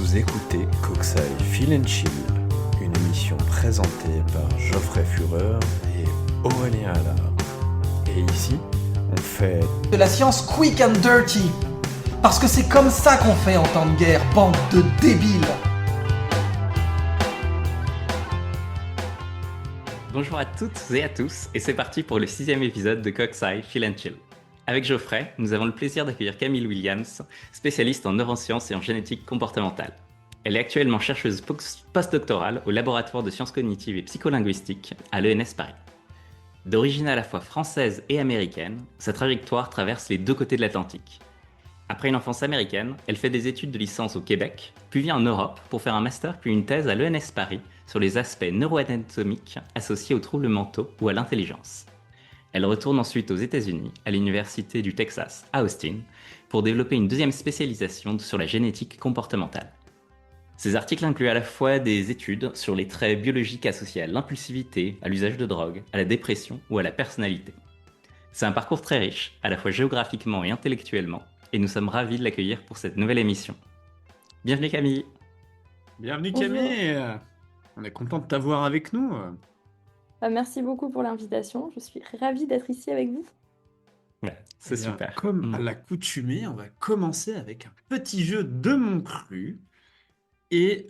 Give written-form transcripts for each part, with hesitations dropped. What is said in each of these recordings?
Vous écoutez Coxside Feel and Chill, une émission présentée par Geoffrey Fureur et Aurélien Allard. Et ici, on fait de la science quick and dirty. Parce que c'est comme ça qu'on fait en temps de guerre, bande de débiles. Bonjour à toutes et à tous, et c'est parti pour le 6e épisode de Coxside Feel and Chill. Avec Geoffrey, nous avons le plaisir d'accueillir Camille Williams, spécialiste en neurosciences et en génétique comportementale. Elle est actuellement chercheuse postdoctorale au laboratoire de sciences cognitives et psycholinguistiques à l'ENS Paris. D'origine à la fois française et américaine, sa trajectoire traverse les deux côtés de l'Atlantique. Après une enfance américaine, elle fait des études de licence au Québec, puis vient en Europe pour faire un master puis une thèse à l'ENS Paris sur les aspects neuroanatomiques associés aux troubles mentaux ou à l'intelligence. Elle retourne ensuite aux États-Unis, à l'Université du Texas à Austin, pour développer une deuxième spécialisation sur la génétique comportementale. Ces articles incluent à la fois des études sur les traits biologiques associés à l'impulsivité, à l'usage de drogue, à la dépression ou à la personnalité. C'est un parcours très riche, à la fois géographiquement et intellectuellement, et nous sommes ravis de l'accueillir pour cette nouvelle émission. Bienvenue Camille. Bienvenue Bonjour. Camille, on est content de t'avoir avec nous. Merci beaucoup pour l'invitation. Je suis ravie d'être ici avec vous. Ouais, c'est Eh bien, super. Comme à l'accoutumée, on va commencer avec un petit jeu de mon cru. Et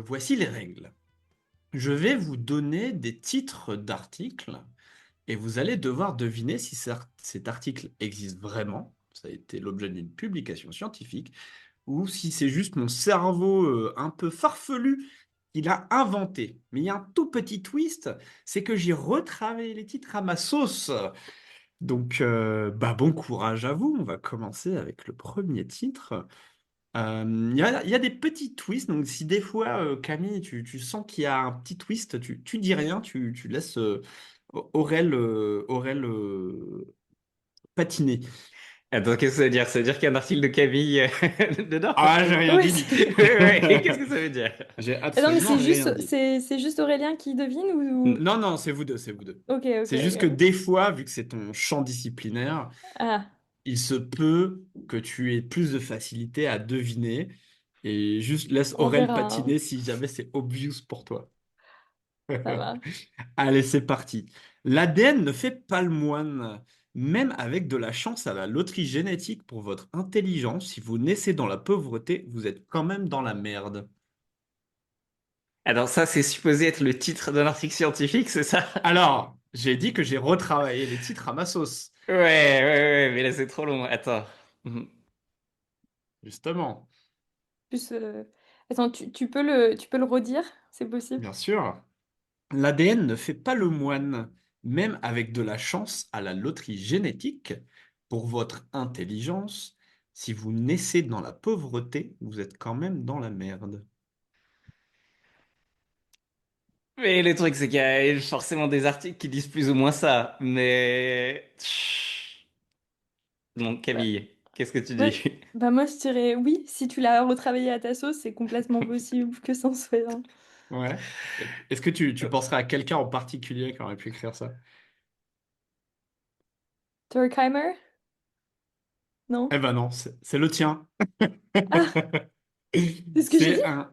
voici les règles. Je vais vous donner des titres d'articles et vous allez devoir deviner si cet article existe vraiment, ça a été l'objet d'une publication scientifique, ou si c'est juste mon cerveau un peu farfelu qu'il a inventé. Mais il y a un tout petit twist, c'est que j'ai retravaillé les titres à ma sauce. Donc, bon courage à vous. On va commencer avec le premier titre. Il y a des petits twists. Donc, si des fois, Camille, tu sens qu'il y a un petit twist, tu dis rien, tu laisses Aurel patiner. Attends, qu'est-ce que ça veut dire? Ça veut dire qu'il y a un article de Camille dedans? Ah, j'ai rien Oui, dit. Ouais, qu'est-ce que ça veut dire? J'ai Non, mais absolument rien dit. c'est juste Aurélien qui devine ou... Non, non, c'est vous deux, c'est vous deux. Ok, ok, C'est juste que ok. des fois, vu que c'est ton champ disciplinaire, Ah, il se peut que tu aies plus de facilité à deviner et juste laisse on Aurel verra, hein. patiner si jamais c'est obvious pour toi. Ça marche. Allez, c'est parti. L'ADN ne fait pas le moine. Même avec de la chance à la loterie génétique pour votre intelligence, si vous naissez dans la pauvreté, vous êtes quand même dans la merde. Alors ça, c'est supposé être le titre d'un article scientifique, c'est ça? Alors, j'ai dit que j'ai retravaillé les titres à ma sauce. Ouais, mais là c'est trop long. Attends. Mhm. Justement, Plus, attends, tu peux le redire, c'est possible? bien sûr. L'ADN ne fait pas le moine, même avec de la chance à la loterie génétique. Pour votre intelligence, si vous naissez dans la pauvreté, vous êtes quand même dans la merde. Mais le truc, c'est qu'il y a forcément des articles qui disent plus ou moins ça. Mais... Donc Bah, Camille, qu'est-ce que tu moi, dis? moi, je dirais oui, si tu l'as retravaillé à ta sauce, c'est complètement possible que ça en soit un. Ouais. Est-ce que tu penserais à quelqu'un en particulier qui aurait pu écrire ça? Turkheimer? Non? Eh ben non, c'est le tien. Ah, c'est ce que j'ai dit? C'est un,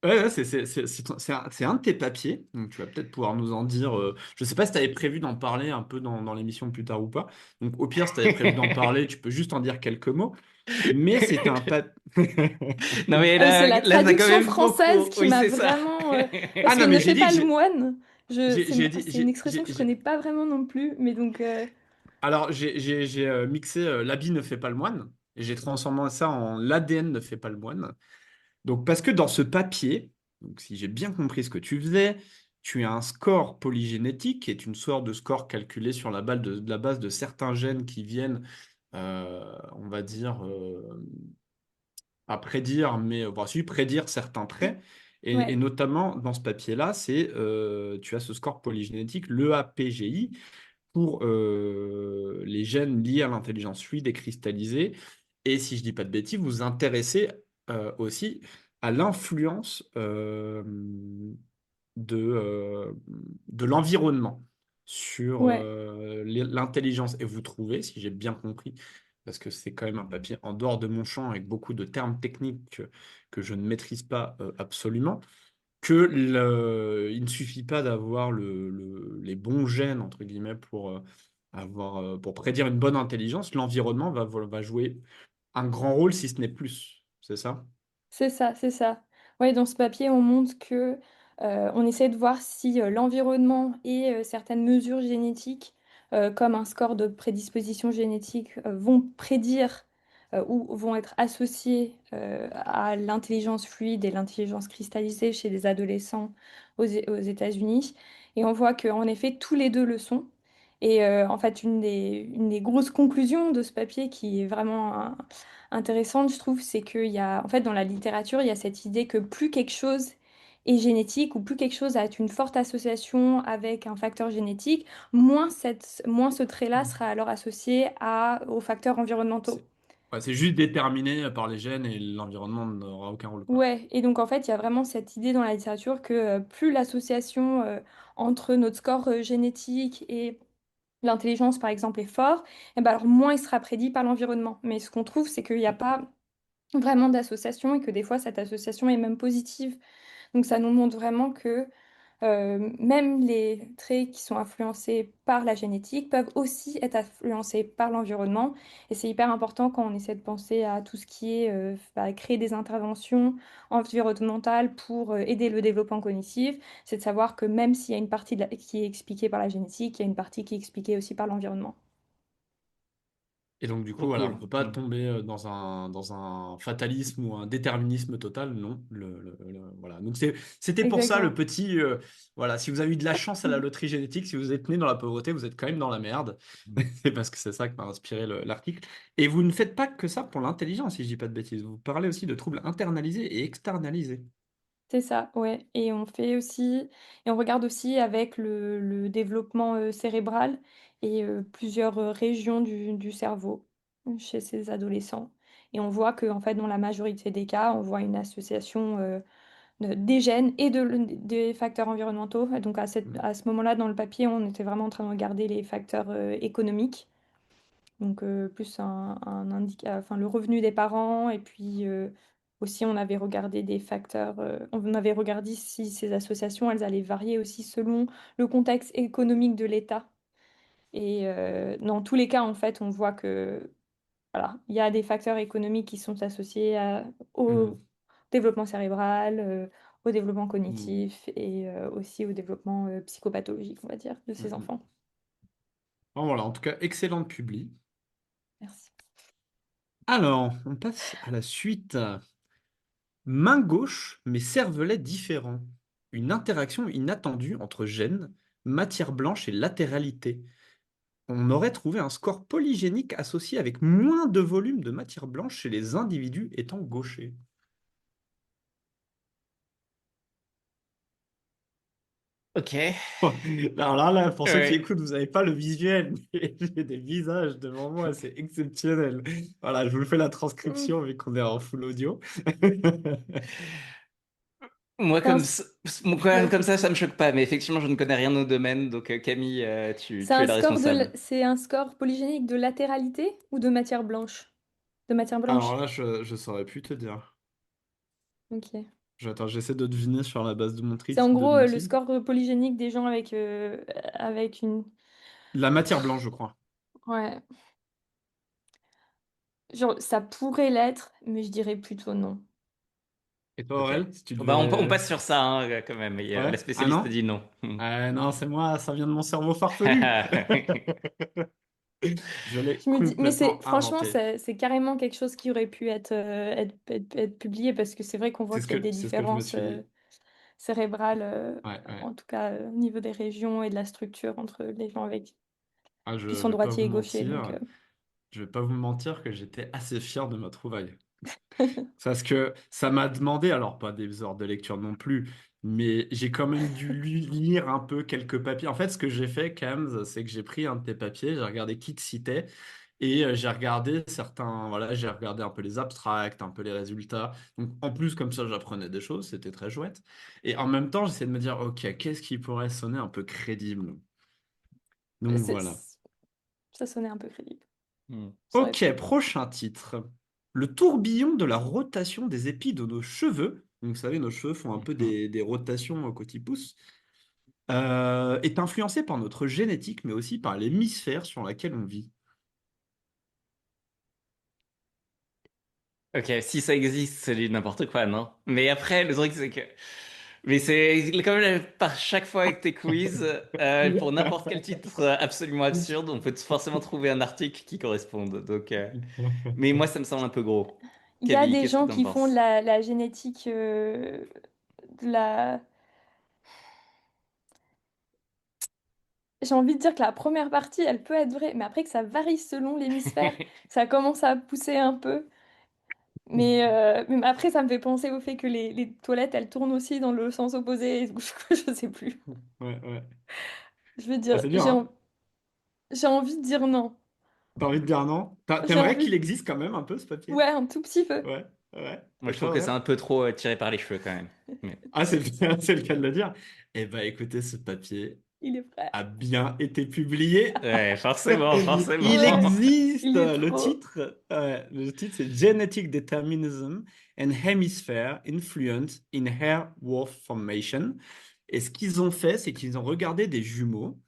ouais, c'est un de tes papiers, donc tu vas peut-être pouvoir nous en dire. Je sais pas si tu avais prévu d'en parler un peu dans l'émission plus tard ou pas. Donc au pire, si tu avais prévu d'en parler, tu peux juste en dire quelques mots. Mais c'était un papier. Non mais Ah, c'est la là t'as quand traduction même française beaucoup... qui Oui, m'a c'est ça. vraiment... Ah parce que non, ne mais j'ai fais dit que pas le moine. j'ai dit, C'est une expression que je connais pas vraiment non plus, mais donc... alors j'ai mixé l'habit ne fait pas le moine et j'ai transformé ça en l'ADN ne fait pas le moine. Donc, parce que dans ce papier, donc si j'ai bien compris ce que tu faisais, tu as un score polygénétique, qui est une sorte de score calculé sur la base de certains gènes qui viennent, on va dire, à prédire, mais voici prédire certains traits. Et Ouais. notamment, dans ce papier-là, tu as ce score polygénétique, l'EAPGI, pour les gènes liés à l'intelligence fluide et cristallisée. Et si je dis pas de bêtises, vous vous intéressez aussi à l'influence de l'environnement sur Ouais. l'intelligence. Et vous trouvez, si j'ai bien compris, parce que c'est quand même un papier en dehors de mon champ avec beaucoup de termes techniques que je ne maîtrise pas absolument, il ne suffit pas d'avoir les bons gènes, entre guillemets, pour prédire une bonne intelligence. L'environnement va jouer un grand rôle, si ce n'est plus. C'est ça? C'est ça, c'est ça. Ouais, dans ce papier, on montre que on essaie de voir si l'environnement et certaines mesures génétiques, comme un score de prédisposition génétique, vont prédire ou vont être associés à l'intelligence fluide et l'intelligence cristallisée chez les adolescents aux États-Unis. Et on voit qu'en effet, tous les deux le sont. Et en fait, une des grosses conclusions de ce papier qui est vraiment intéressante, je trouve, c'est qu'il y a, en fait, dans la littérature, il y a cette idée que plus quelque chose est génétique ou plus quelque chose a une forte association avec un facteur génétique, moins ce trait-là sera alors associé aux facteurs environnementaux. C'est ouais, c'est juste déterminé par les gènes et l'environnement n'aura aucun rôle, quoi. Ouais, et donc en fait, il y a vraiment cette idée dans la littérature que plus l'association entre notre score génétique et l'intelligence, par exemple, est fort, et ben alors moins il sera prédit par l'environnement. Mais ce qu'on trouve, c'est qu'il n'y a pas vraiment d'association et que des fois cette association est même positive. Donc ça nous montre vraiment que même les traits qui sont influencés par la génétique peuvent aussi être influencés par l'environnement. Et c'est hyper important quand on essaie de penser à tout ce qui est créer des interventions environnementales pour aider le développement cognitif, c'est de savoir que même s'il y a une partie qui est expliquée par la génétique, il y a une partie qui est expliquée aussi par l'environnement. Et donc, du coup, Trop voilà, on cool. ne peut pas tomber dans un fatalisme ou un déterminisme total, non. Voilà. Donc, c'était pour ça le Exactement. petit. Voilà, si vous avez eu de la chance à la loterie génétique, si vous êtes né dans la pauvreté, vous êtes quand même dans la merde. C'est parce que c'est ça qui m'a inspiré l'article. Et vous ne faites pas que ça pour l'intelligence, si je dis pas de bêtises. Vous parlez aussi de troubles internalisés et externalisés. C'est ça, ouais. Et on regarde aussi avec le développement cérébral et plusieurs régions du cerveau chez ces adolescents. Et on voit que, en fait, dans la majorité des cas, on voit une association des gènes et des facteurs environnementaux. Et donc, Mm. à ce moment-là, dans le papier, on était vraiment en train de regarder les facteurs économiques. Donc plus enfin, le revenu des parents et puis aussi on avait regardé des facteurs, on avait regardé si ces associations elles allaient varier aussi selon le contexte économique de l'État. Et dans tous les cas en fait on voit que voilà, il y a des facteurs économiques qui sont associés au Mm. développement cérébral, au développement Mm. cognitif et aussi au développement psychopathologique on va dire de Mm. ces Mm. enfants. Bon, voilà, en tout cas, excellente publi. Merci. Alors, on passe à la suite. Main gauche, mais cervelet différent. Une interaction inattendue entre gènes, matière blanche et latéralité. On aurait trouvé un score polygénique associé avec moins de volume de matière blanche chez les individus étant gauchers. Ok. Alors là, pour ceux qui Ouais. écoutent, vous n'avez pas le visuel, mais j'ai des visages devant moi, c'est exceptionnel. Voilà, je vous fais la transcription vu qu'on est en full audio. Moi, C'est un, comme vas-y. ça me choque pas, mais effectivement, je ne connais rien au domaine, donc Camille, C'est tu es un la score responsable. c'est un score polygénique de latéralité ou de matière blanche? De matière Alors blanche. là, je saurais plus te dire. Ok. Attends, j'essaie de deviner sur la base de mon C'est en de gros mon le titre. score polygénique des gens avec une. La matière blanche, je crois. Ouais. Genre, ça pourrait l'être, mais je dirais plutôt non. Et toi, Ok. Aurel, si tu Bah, on devais... passe sur ça hein, quand même. La Ouais? Ah spécialiste non? dit non. Hmm. Non, c'est moi, ça vient de mon cerveau farfelu. Je l'ai Je me dis, mais complètement franchement, inventé. c'est carrément quelque chose qui aurait pu être publié parce que c'est vrai qu'on voit qu'il y a des C'est ce que je me différences suis dit. cérébrales, Ouais, ouais. en tout cas au niveau des régions et de la structure entre les gens Ah, je qui sont vais pas droitiers vous et gauchers. mentir. Je vais pas vous mentir que j'étais assez fier de ma trouvaille. Parce que ça m'a demandé, alors pas des heures de lecture non plus, mais j'ai quand même dû lire un peu quelques papiers. En fait, ce que j'ai fait, Kams, c'est que j'ai pris un de tes papiers, j'ai regardé qui te citait, et j'ai regardé certains, voilà, j'ai regardé un peu les abstracts, un peu les résultats. Donc, en plus, comme ça, j'apprenais des choses, c'était très chouette. Et en même temps, j'essaie de me dire, ok, qu'est-ce qui pourrait sonner un peu crédible? Donc C'est- voilà. Ça sonnait un peu crédible. Ça aurait Ok, pu. prochain titre. Le tourbillon de la rotation des épis de nos cheveux. Donc, vous savez, nos cheveux font un peu Mhm. des rotations quand ils poussent. Est influencé par notre génétique, mais aussi par l'hémisphère sur laquelle on vit. Ok, si ça existe, c'est du n'importe quoi, non? Mais après, le truc, c'est que. Mais c'est comme par chaque fois avec tes quiz, pour n'importe quel titre absolument absurde, on peut forcément trouver un article qui corresponde. Donc, mais moi, ça me semble un peu gros. Il y a Camille, des qu'est-ce que gens t'en qui font de penses? la génétique, de la... J'ai envie de dire que la première partie, elle peut être vraie, mais après que ça varie selon l'hémisphère, ça commence à pousser un peu. Mais après, ça me fait penser au fait que les toilettes, elles tournent aussi dans le sens opposé. Et du coup, je sais plus. Ouais, ouais. Je veux Ah, dire, c'est dur, hein? j'ai envie de dire non. T'as envie de dire non? J'ai T'aimerais qu'il envie... existe quand même un peu ce papier? Ouais, un tout petit peu. Ouais, ouais. Moi, Et je trouve toi, que c'est Aurel? un peu trop tiré par les cheveux quand même. Mais... Ah, c'est c'est le cas de le dire. Eh ben, écoutez, ce papier Il est prêt. a bien été publié. Ouais, forcément, Il forcément. Ouais, existe. il est Le trop. titre, le titre, c'est Genetic Determinism and Hemisphere Influence in Hair Wolf Formation. Et ce qu'ils ont fait, c'est qu'ils ont regardé des jumeaux,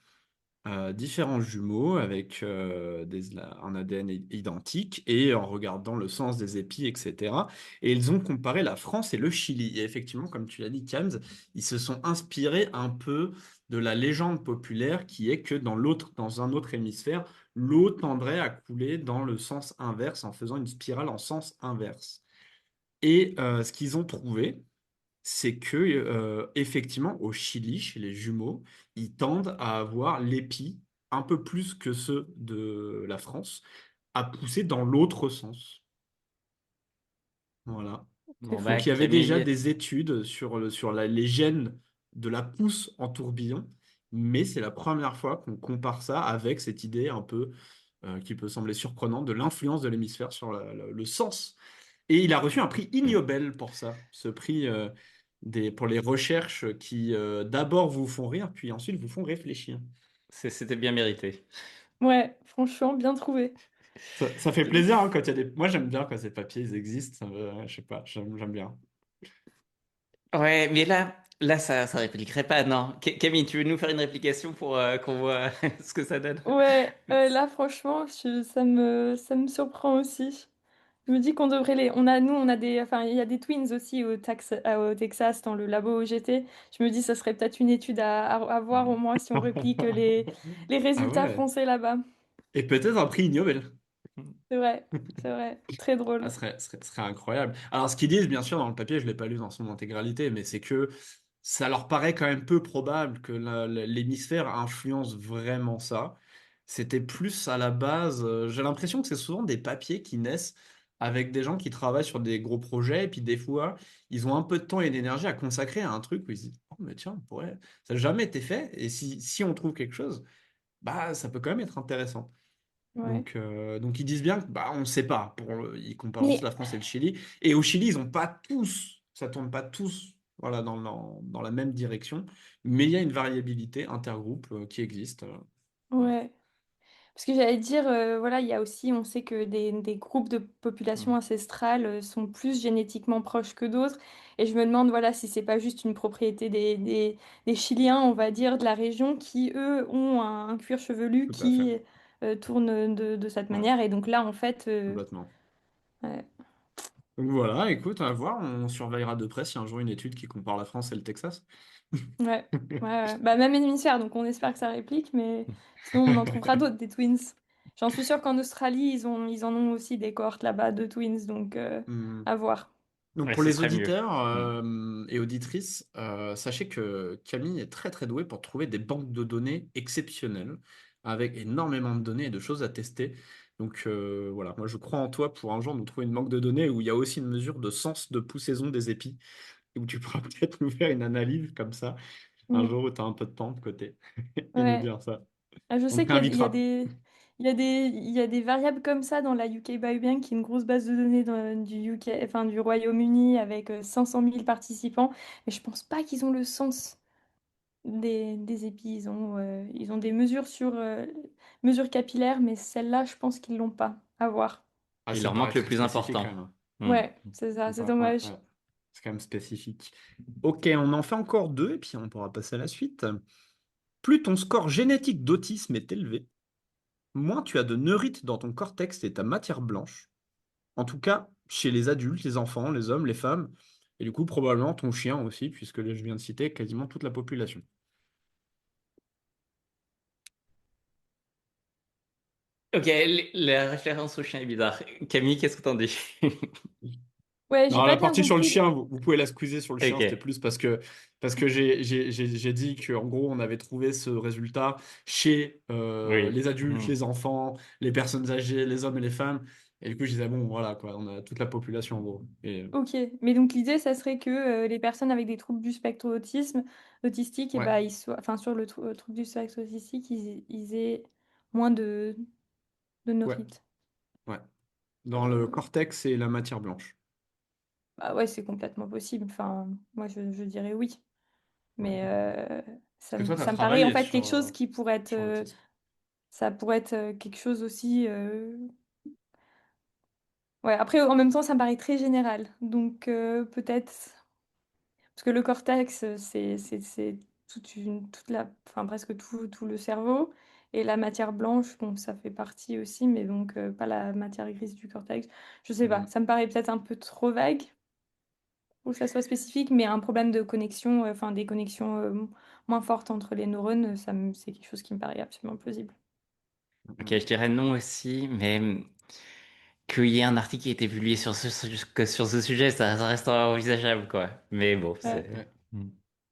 différents jumeaux avec un ADN identique et en regardant le sens des épis, etc. Et ils ont comparé la France et le Chili. Et effectivement, comme tu l'as dit, Kams, ils se sont inspirés un peu de la légende populaire qui est que dans un autre hémisphère, l'eau tendrait à couler dans le sens inverse en faisant une spirale en sens inverse. Et ce qu'ils ont trouvé, c'est que effectivement au Chili, chez les jumeaux, ils tendent à avoir l'épi un peu plus que ceux de la France, à pousser dans l'autre sens. Voilà. C'est Bon, bah, fou. Donc il y avait déjà Camille, des études sur les gènes de la pousse en tourbillon, mais c'est la première fois qu'on compare ça avec cette idée un peu qui peut sembler surprenante de l'influence de l'hémisphère sur le sens. Et il a reçu un prix Ig Nobel pour ça, ce prix pour les recherches qui d'abord vous font rire, puis ensuite vous font réfléchir. c'était bien mérité. Ouais, franchement, bien trouvé. Ça fait plaisir hein, quand il y a des... Moi j'aime bien quand ces papiers ils existent, je sais pas, j'aime bien. Ouais, mais là, ça répliquerait pas, non. Camille, tu veux nous faire une réplication pour qu'on voit ce que ça donne? Ouais, là, franchement, ça me surprend aussi. Je me dis qu'on devrait les... nous, on a des... Enfin, il y a des twins aussi au Texas, dans le labo où j'étais. Je me dis, ça serait peut-être une étude à voir au moins si on réplique les Ah résultats ouais. français là-bas. Et peut-être un prix Ig Nobel. C'est vrai, c'est vrai. Très Ah, drôle. ce serait incroyable. Alors, ce qu'ils disent, bien sûr, dans le papier, je ne l'ai pas lu dans son intégralité, mais c'est que ça leur paraît quand même peu probable que l'hémisphère influence vraiment ça. C'était plus à la base, j'ai l'impression que c'est souvent des papiers qui naissent avec des gens qui travaillent sur des gros projets, et puis des fois, ils ont un peu de temps et d'énergie à consacrer à un truc où ils se disent, oh, mais tiens, ça n'a jamais été fait, et si on trouve quelque chose, bah, ça peut quand même être intéressant. Ouais. Donc ils disent bien que bah, on ne sait pas. Ils comparent juste Mais la France et le Chili. Et au Chili, ils ont pas tous, ça tourne pas tous voilà, dans la même direction. Mais il y a une variabilité intergroupe qui existe. ouais. Parce que j'allais dire, voilà, il y a aussi, on sait que des groupes de population Mm. ancestrales sont plus génétiquement proches que d'autres. Et je me demande, voilà, si c'est pas juste une propriété des Chiliens, on va dire, de la région, qui, eux, ont un cuir chevelu Tout à fait. qui tourne de cette Ouais, manière. Et donc là, en fait, complètement. ouais, Donc voilà, écoute, à voir. On surveillera de près s'il y a un jour une étude qui compare la France et le Texas. ouais, ouais. Bah, même hémisphère, donc on espère que ça réplique, mais sinon, on en trouvera d'autres, des twins. J'en suis sûre qu'en Australie, ils en ont aussi des cohortes là-bas de twins, donc Hmm. à voir. Donc Ouais, pour ce les serait mieux. auditeurs Hmm. et auditrices, sachez que Camille est très très douée pour trouver des banques de données exceptionnelles avec énormément de données et de choses à tester. Donc voilà, moi je crois en toi pour un jour nous trouver une banque de données où il y a aussi une mesure de sens de poussaison des épis et où tu pourras peut-être nous faire une analyse comme ça un Mm. jour où tu as un peu de temps de côté et nous Ouais. dire ça. Ah, je On sais te qu'il y a réinvitera. des, il y a des variables comme ça dans la UK Biobank, qui est une grosse base de données du UK, enfin, du Royaume-Uni avec 500 000 participants. Mais je pense pas qu'ils ont le sens des épis. Ils ont des mesures sur mesure capillaire, mais celle-là, je pense qu'ils l'ont pas. À voir. Ah, Il ça leur me manque paraît le très plus spécifique quand important. même, hein. Hmm. Ouais, c'est ça, c'est Ouais, ouais, dommage. ouais. C'est quand même spécifique. Ok, on en fait encore deux et puis on pourra passer à la suite. Plus ton score génétique d'autisme est élevé, moins tu as de neurites dans ton cortex et ta matière blanche. En tout cas, chez les adultes, les enfants, les hommes, les femmes, et du coup, probablement ton chien aussi, puisque là, je viens de citer quasiment toute la population. Ok, la référence au chien est bizarre. Camille, qu'est-ce que t'en dis? Ouais, j'ai Non, pas la bien partie sur le compris. chien, vous pouvez la squeezer sur le chien, c'était Ok. plus parce que j'ai dit qu'en gros, on avait trouvé ce résultat chez Oui. les adultes, Mhm. les enfants, les personnes âgées, les hommes et les femmes. Et du coup, je disais, bon, voilà, quoi, on a toute la population, en gros. Et Ok, mais donc l'idée, ça serait que les personnes avec des troubles du spectre autistique, et ouais, bah, enfin, sur le trouble du spectre autistique, ils aient moins de ouais, neurites. ouais. Dans le Euh, cortex et la matière blanche. Bah ouais, c'est complètement possible. Enfin, moi, je dirais oui. Ouais. Mais Parce que toi, tu as ça me paraît en travaillé fait quelque chose qui pourrait être, sur l'autisme. ça pourrait être quelque chose aussi. Ouais, après, en même temps, ça me paraît très général. Donc peut-être. Parce que le cortex, c'est enfin, presque tout le cerveau. Et la matière blanche, bon, ça fait partie aussi, mais donc pas la matière grise du cortex. Je sais pas, Hmm. ça me paraît peut-être un peu trop vague pour que ça soit spécifique, mais un problème de connexion, enfin des connexions moins fortes entre les neurones, c'est quelque chose qui me paraît absolument plausible. Ok, je dirais non aussi, mais qu'il y ait un article qui a été publié sur ce sujet, ça reste envisageable, quoi. Mais bon, Ouais. c'est... Ouais. Hmm.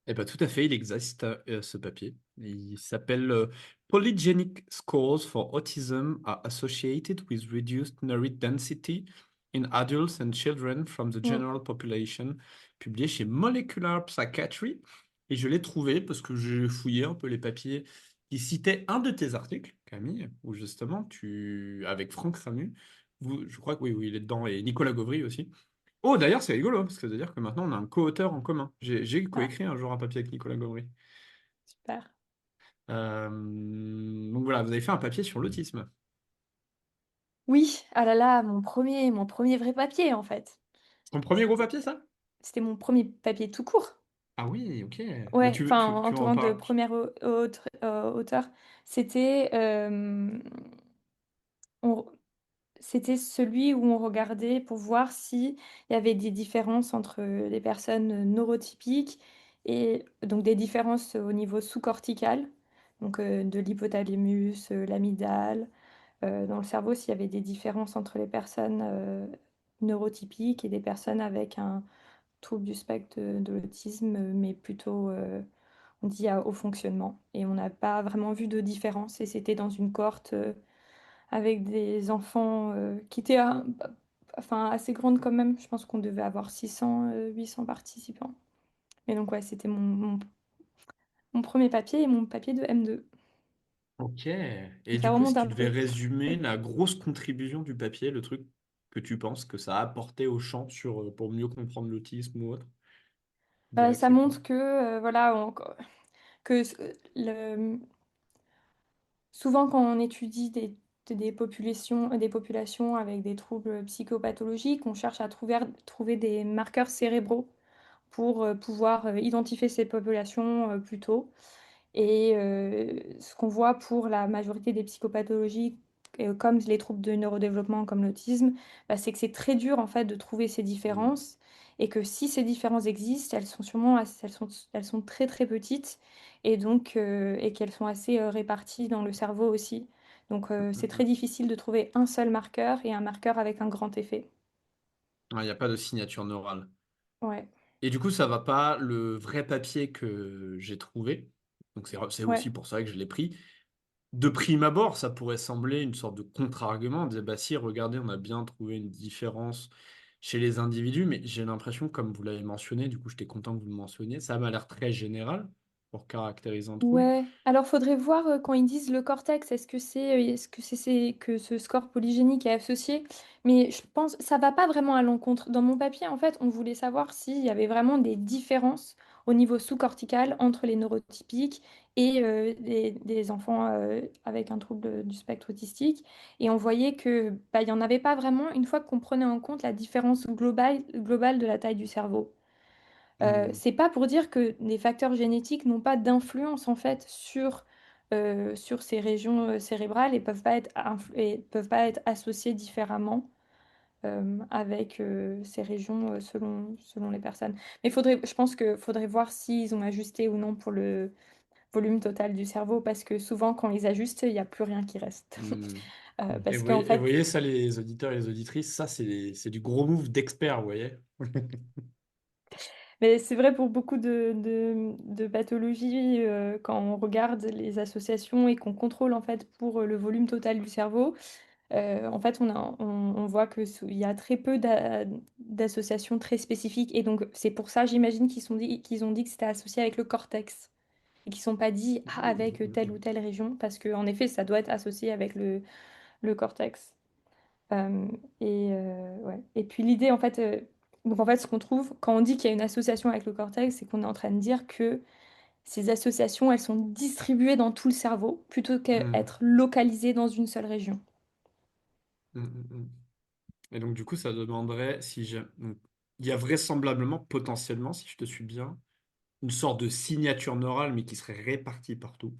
Eh ben, tout à fait, il existe ce papier. Il s'appelle Polygenic Scores for Autism are associated with reduced neural density in adults and children from the Mm. general population, publié chez Molecular Psychiatry. Et je l'ai trouvé parce que j'ai fouillé un peu les papiers qui citaient un de tes articles, Camille, où justement, avec Franck Ramu, je crois que oui, oui, il est dedans, et Nicolas Gauvry aussi. Oh, d'ailleurs, c'est rigolo, parce que c'est-à-dire que maintenant, on a un co-auteur en commun. J'ai Ah, coécrit un jour un papier avec Nicolas Gauvry. super. Donc voilà, vous avez fait un papier sur l'autisme. Oui, ah là là, mon premier vrai papier en fait. Ton premier gros papier, ça? C'était mon premier papier tout court. Ah oui, ok. Mais Ouais, enfin tu en en tant que parles. première auteur, c'était on- c'était celui où on regardait pour voir s'il y avait des différences entre les personnes neurotypiques et donc des différences au niveau sous-cortical, donc de l'hypothalamus, l'amygdale, dans le cerveau, s'il y avait des différences entre les personnes neurotypiques et des personnes avec un trouble du spectre de l'autisme, mais plutôt, on dit, au fonctionnement. Et on n'a pas vraiment vu de différence. Et c'était dans une cohorte avec des enfants qui étaient enfin, assez grandes quand même. Je pense qu'on devait avoir 600, 800 participants. Et donc, ouais, c'était mon premier papier et mon papier de M2. Ok. Donc, Et ça du coup, si remonte tu un devais peu. résumer la grosse contribution du papier, le truc que tu penses que ça a apporté au champ pour mieux comprendre l'autisme ou autre, tu dirais que Ça c'est quoi? montre que, voilà, que souvent, quand on étudie des populations avec des troubles psychopathologiques, on cherche à trouver des marqueurs cérébraux pour pouvoir identifier ces populations plus tôt. Et ce qu'on voit pour la majorité des psychopathologies, comme les troubles de neurodéveloppement, comme l'autisme, bah, c'est que c'est très dur en fait de trouver ces Hmm. différences et que si ces différences existent, elles sont sûrement elles sont très très petites et donc et qu'elles sont assez réparties dans le cerveau aussi. Donc c'est très Hmm. difficile de trouver un seul marqueur et un marqueur avec un grand effet. Ah, il n'y a pas de signature neurale. Ouais, Et du coup, ça va pas le vrai papier que j'ai trouvé. Donc c'est ouais. aussi pour ça que je l'ai pris. De prime abord, ça pourrait sembler une sorte de contre-argument, on disait, bah si, regardez, on a bien trouvé une différence chez les individus, mais j'ai l'impression, comme vous l'avez mentionné, du coup j'étais content que vous le mentionniez, ça m'a l'air très général pour caractériser un trouble. Ouais, alors faudrait voir quand ils disent le cortex, est-ce que ce score polygénique est associé? Mais je pense ça va pas vraiment à l'encontre. Dans mon papier, en fait, on voulait savoir s'il y avait vraiment des différences au niveau sous-cortical entre les neurotypiques et des enfants avec un trouble du spectre autistique. Et on voyait que bah, il n'y en avait pas vraiment une fois qu'on prenait en compte la différence globale de la taille du cerveau. Hmm. C'est pas pour dire que les facteurs génétiques n'ont pas d'influence en fait sur ces régions cérébrales et peuvent pas être associées différemment avec ces régions selon les personnes. Mais je pense que faudrait voir s'ils ont ajusté ou non pour le volume total du cerveau parce que souvent quand ils ajustent, il n'y a plus rien qui reste. Hmm. Parce qu'en Et vous fait, voyez ça, les auditeurs et les auditrices, ça, c'est du gros move d'expert, vous voyez? mais c'est vrai pour beaucoup de pathologies, quand on regarde les associations et qu'on contrôle en fait pour le volume total du cerveau, en fait on voit il y a très peu d'associations très spécifiques et donc c'est pour ça j'imagine qu'ils ont dit que c'était associé avec le cortex et qu'ils ne sont pas dit ah, avec telle ou telle région parce qu'en effet ça doit être associé avec le cortex. Euh, ouais. Et puis l'idée, donc en fait, ce qu'on trouve quand on dit qu'il y a une association avec le cortex, c'est qu'on est en train de dire que ces associations, elles sont distribuées dans tout le cerveau plutôt Hmm. qu'être localisées dans une seule région. Hmm, hmm, hmm. Et donc, du coup, ça demanderait si donc, il y a vraisemblablement, potentiellement, si je te suis bien, une sorte de signature neurale, mais qui serait répartie partout.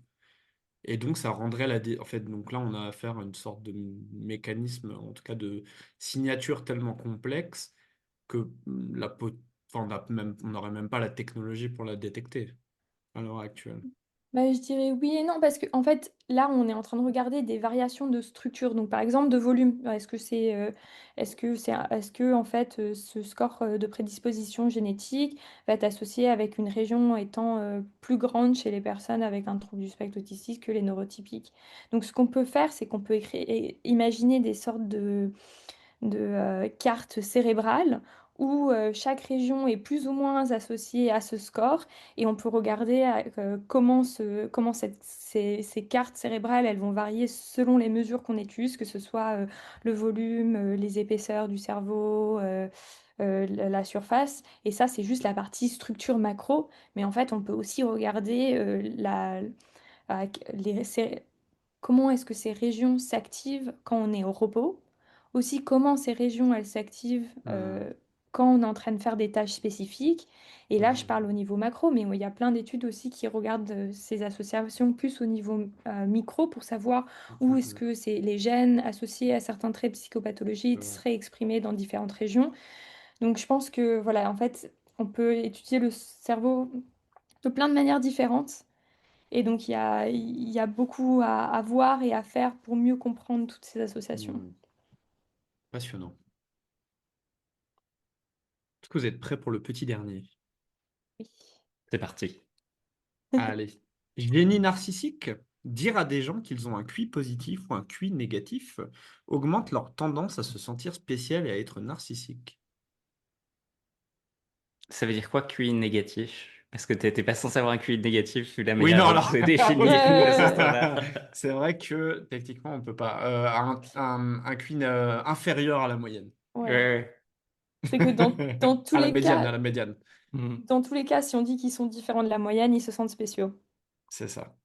Et donc, ça rendrait En fait, donc là, on a affaire à une sorte de mécanisme, en tout cas de signature tellement complexe que enfin, on n'aurait même pas la technologie pour la détecter à l'heure actuelle. Bah, je dirais oui et non, parce que en fait, là, on est en train de regarder des variations de structure. Donc, par exemple, de volume. Est-ce que en fait, ce score de prédisposition génétique va être associé avec une région étant plus grande chez les personnes avec un trouble du spectre autistique que les neurotypiques? Donc, ce qu'on peut faire, c'est qu'on peut imaginer des sortes de carte cérébrale où chaque région est plus ou moins associée à ce score et on peut regarder comment ces cartes cérébrales elles vont varier selon les mesures qu'on utilise, que ce soit le volume, les épaisseurs du cerveau, la surface. Et ça, c'est juste la partie structure macro. Mais en fait, on peut aussi regarder la- les, comment est-ce que ces régions s'activent quand on est au repos, aussi comment ces régions elles s'activent Hmm. quand on est en train de faire des tâches spécifiques. Et là, je parle Hmm. au niveau macro, mais il y a plein d'études aussi qui regardent ces associations plus au niveau micro pour savoir où est-ce Hmm. que c'est les gènes associés à certains traits de psychopathologie C'est vrai. seraient exprimés dans différentes régions. Donc je pense que voilà, en fait, on peut étudier le cerveau de plein de manières différentes. Et donc, il y a beaucoup à voir et à faire pour mieux comprendre toutes ces associations. Hmm. Passionnant. Est-ce que vous êtes prêts pour le petit dernier? Oui. C'est parti. Allez. Génie narcissique. Dire à des gens qu'ils ont un QI positif ou un QI négatif augmente leur tendance à se sentir spécial et à être narcissique. Ça veut dire quoi QI négatif? Parce que t'es pas censé avoir un QI négatif vu la Oui, manière non, dont alors, c'est oui, défini ce standard. c'est vrai que techniquement, on peut pas. Un QI inférieur à la moyenne. Ouais. Ouais. C'est que À la médiane, à la médiane. Hmm. dans tous les cas, si on dit qu'ils sont différents de la moyenne, ils se sentent spéciaux. C'est ça.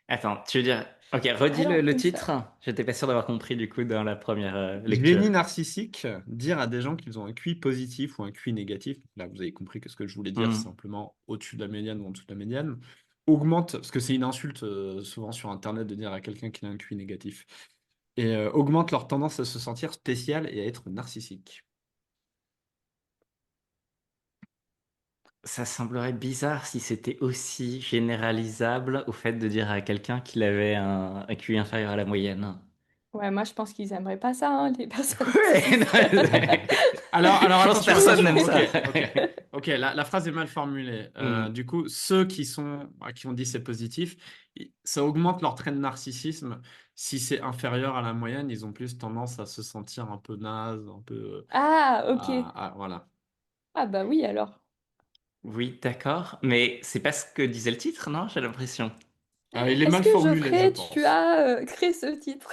Attends, tu veux dire... Ok, redis Alors le que ça. titre. J'étais pas sûr d'avoir compris du coup dans la première lecture. Génie narcissique, dire à des gens qu'ils ont un QI positif ou un QI négatif, là vous avez compris que ce que je voulais dire, c'est Hmm. simplement au-dessus de la médiane ou en dessous de la médiane, augmente, parce que c'est une insulte souvent sur Internet de dire à quelqu'un qu'il a un QI négatif, et augmente leur tendance à se sentir spécial et à être narcissique. Ça semblerait bizarre si c'était aussi généralisable au fait de dire à quelqu'un qu'il avait un QI inférieur à la moyenne. Ouais, moi je pense qu'ils aimeraient pas ça, hein, les personnes Ouais, non, narcissiques. Alors je pense que attention, personne attention, n'aime ok, ça. ok, ok, la phrase est mal formulée. Hmm. Du coup, ceux qui ont dit c'est positif, ça augmente leur trait de narcissisme. Si c'est inférieur à la moyenne, ils ont plus tendance à se sentir un peu naze, un peu, Ah, ok. voilà. Ah bah oui alors. Oui, d'accord, mais c'est pas ce que disait le titre, non? J'ai l'impression. Il est Est-ce mal que formulé, je Geoffrey, tu pense. as créé ce titre?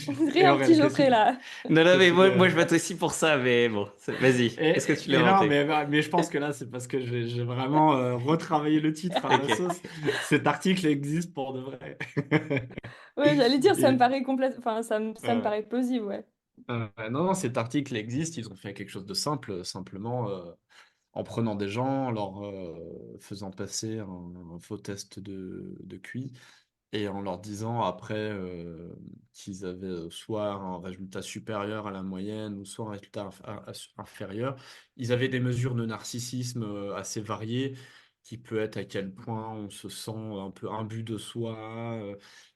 On dirait Et un petit Aurel, qu'est-ce que Geoffrey tu, là. Non, non, mais qu'est-ce que moi, tu- je vote aussi pour ça, mais bon, vas-y. Est-ce que tu l'as mais non, inventé? mais je pense que là, c'est parce que j'ai vraiment retravaillé le titre à ma Ok. sauce. Cet article existe pour de vrai. Ouais, j'allais dire, ça me Et, paraît enfin, ça me euh, paraît plausible, ouais. non, non, cet article existe. Ils ont fait quelque chose de simple, simplement en prenant des gens, en leur faisant passer un faux test de QI et en leur disant après qu'ils avaient soit un résultat supérieur à la moyenne ou soit un résultat inférieur. Ils avaient des mesures de narcissisme assez variées, qui peut être à quel point on se sent un peu imbu de soi,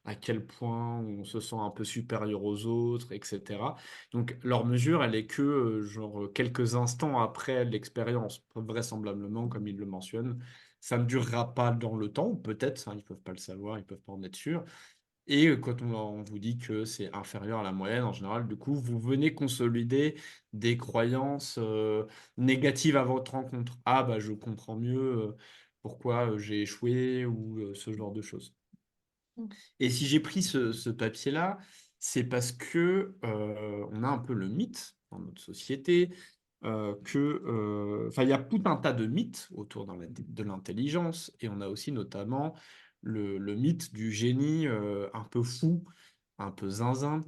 à quel point on se sent un peu supérieur aux autres, etc. Donc leur mesure, elle est que genre quelques instants après l'expérience, vraisemblablement, comme ils le mentionnent. Ça ne durera pas dans le temps, ou peut-être, ça, ils peuvent pas le savoir, ils peuvent pas en être sûrs. Et quand on vous dit que c'est inférieur à la moyenne, en général, du coup, vous venez consolider des croyances négatives à votre rencontre. Ah, bah, je comprends mieux pourquoi j'ai échoué ou ce genre de choses. Mm. Et si j'ai pris ce papier-là, c'est parce que on a un peu le mythe dans notre société enfin, il y a tout un tas de mythes autour de l'intelligence, et on a aussi notamment le mythe du génie un peu fou, un peu zinzin.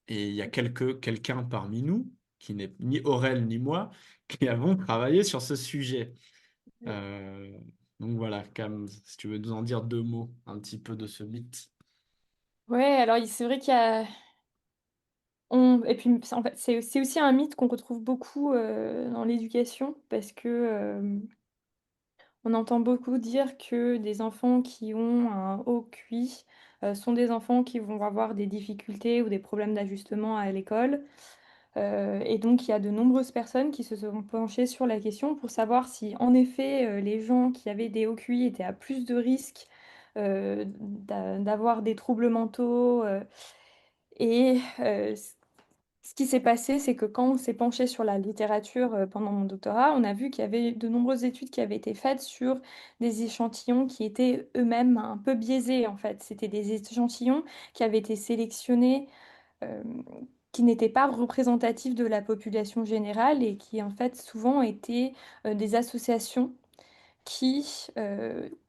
Et il y a quelqu'un parmi nous, qui n'est ni Aurel ni moi, qui avons travaillé sur ce sujet. Euh, donc voilà, Cam, si tu veux nous en dire deux mots un petit peu de ce mythe. Ouais, alors c'est vrai qu'il y a. Et puis, en fait, c'est aussi un mythe qu'on retrouve beaucoup dans l'éducation, parce que on entend beaucoup dire que des enfants qui ont un haut QI sont des enfants qui vont avoir des difficultés ou des problèmes d'ajustement à l'école. Et donc, il y a de nombreuses personnes qui se sont penchées sur la question pour savoir si, en effet, les gens qui avaient des hauts QI étaient à plus de risques d'avoir des troubles mentaux. Et ce qui s'est passé, c'est que quand on s'est penché sur la littérature pendant mon doctorat, on a vu qu'il y avait de nombreuses études qui avaient été faites sur des échantillons qui étaient eux-mêmes un peu biaisés, en fait. C'était des échantillons qui avaient été sélectionnés, euh, qui n'étaient pas représentatifs de la population générale et qui, en fait, souvent étaient des associations qui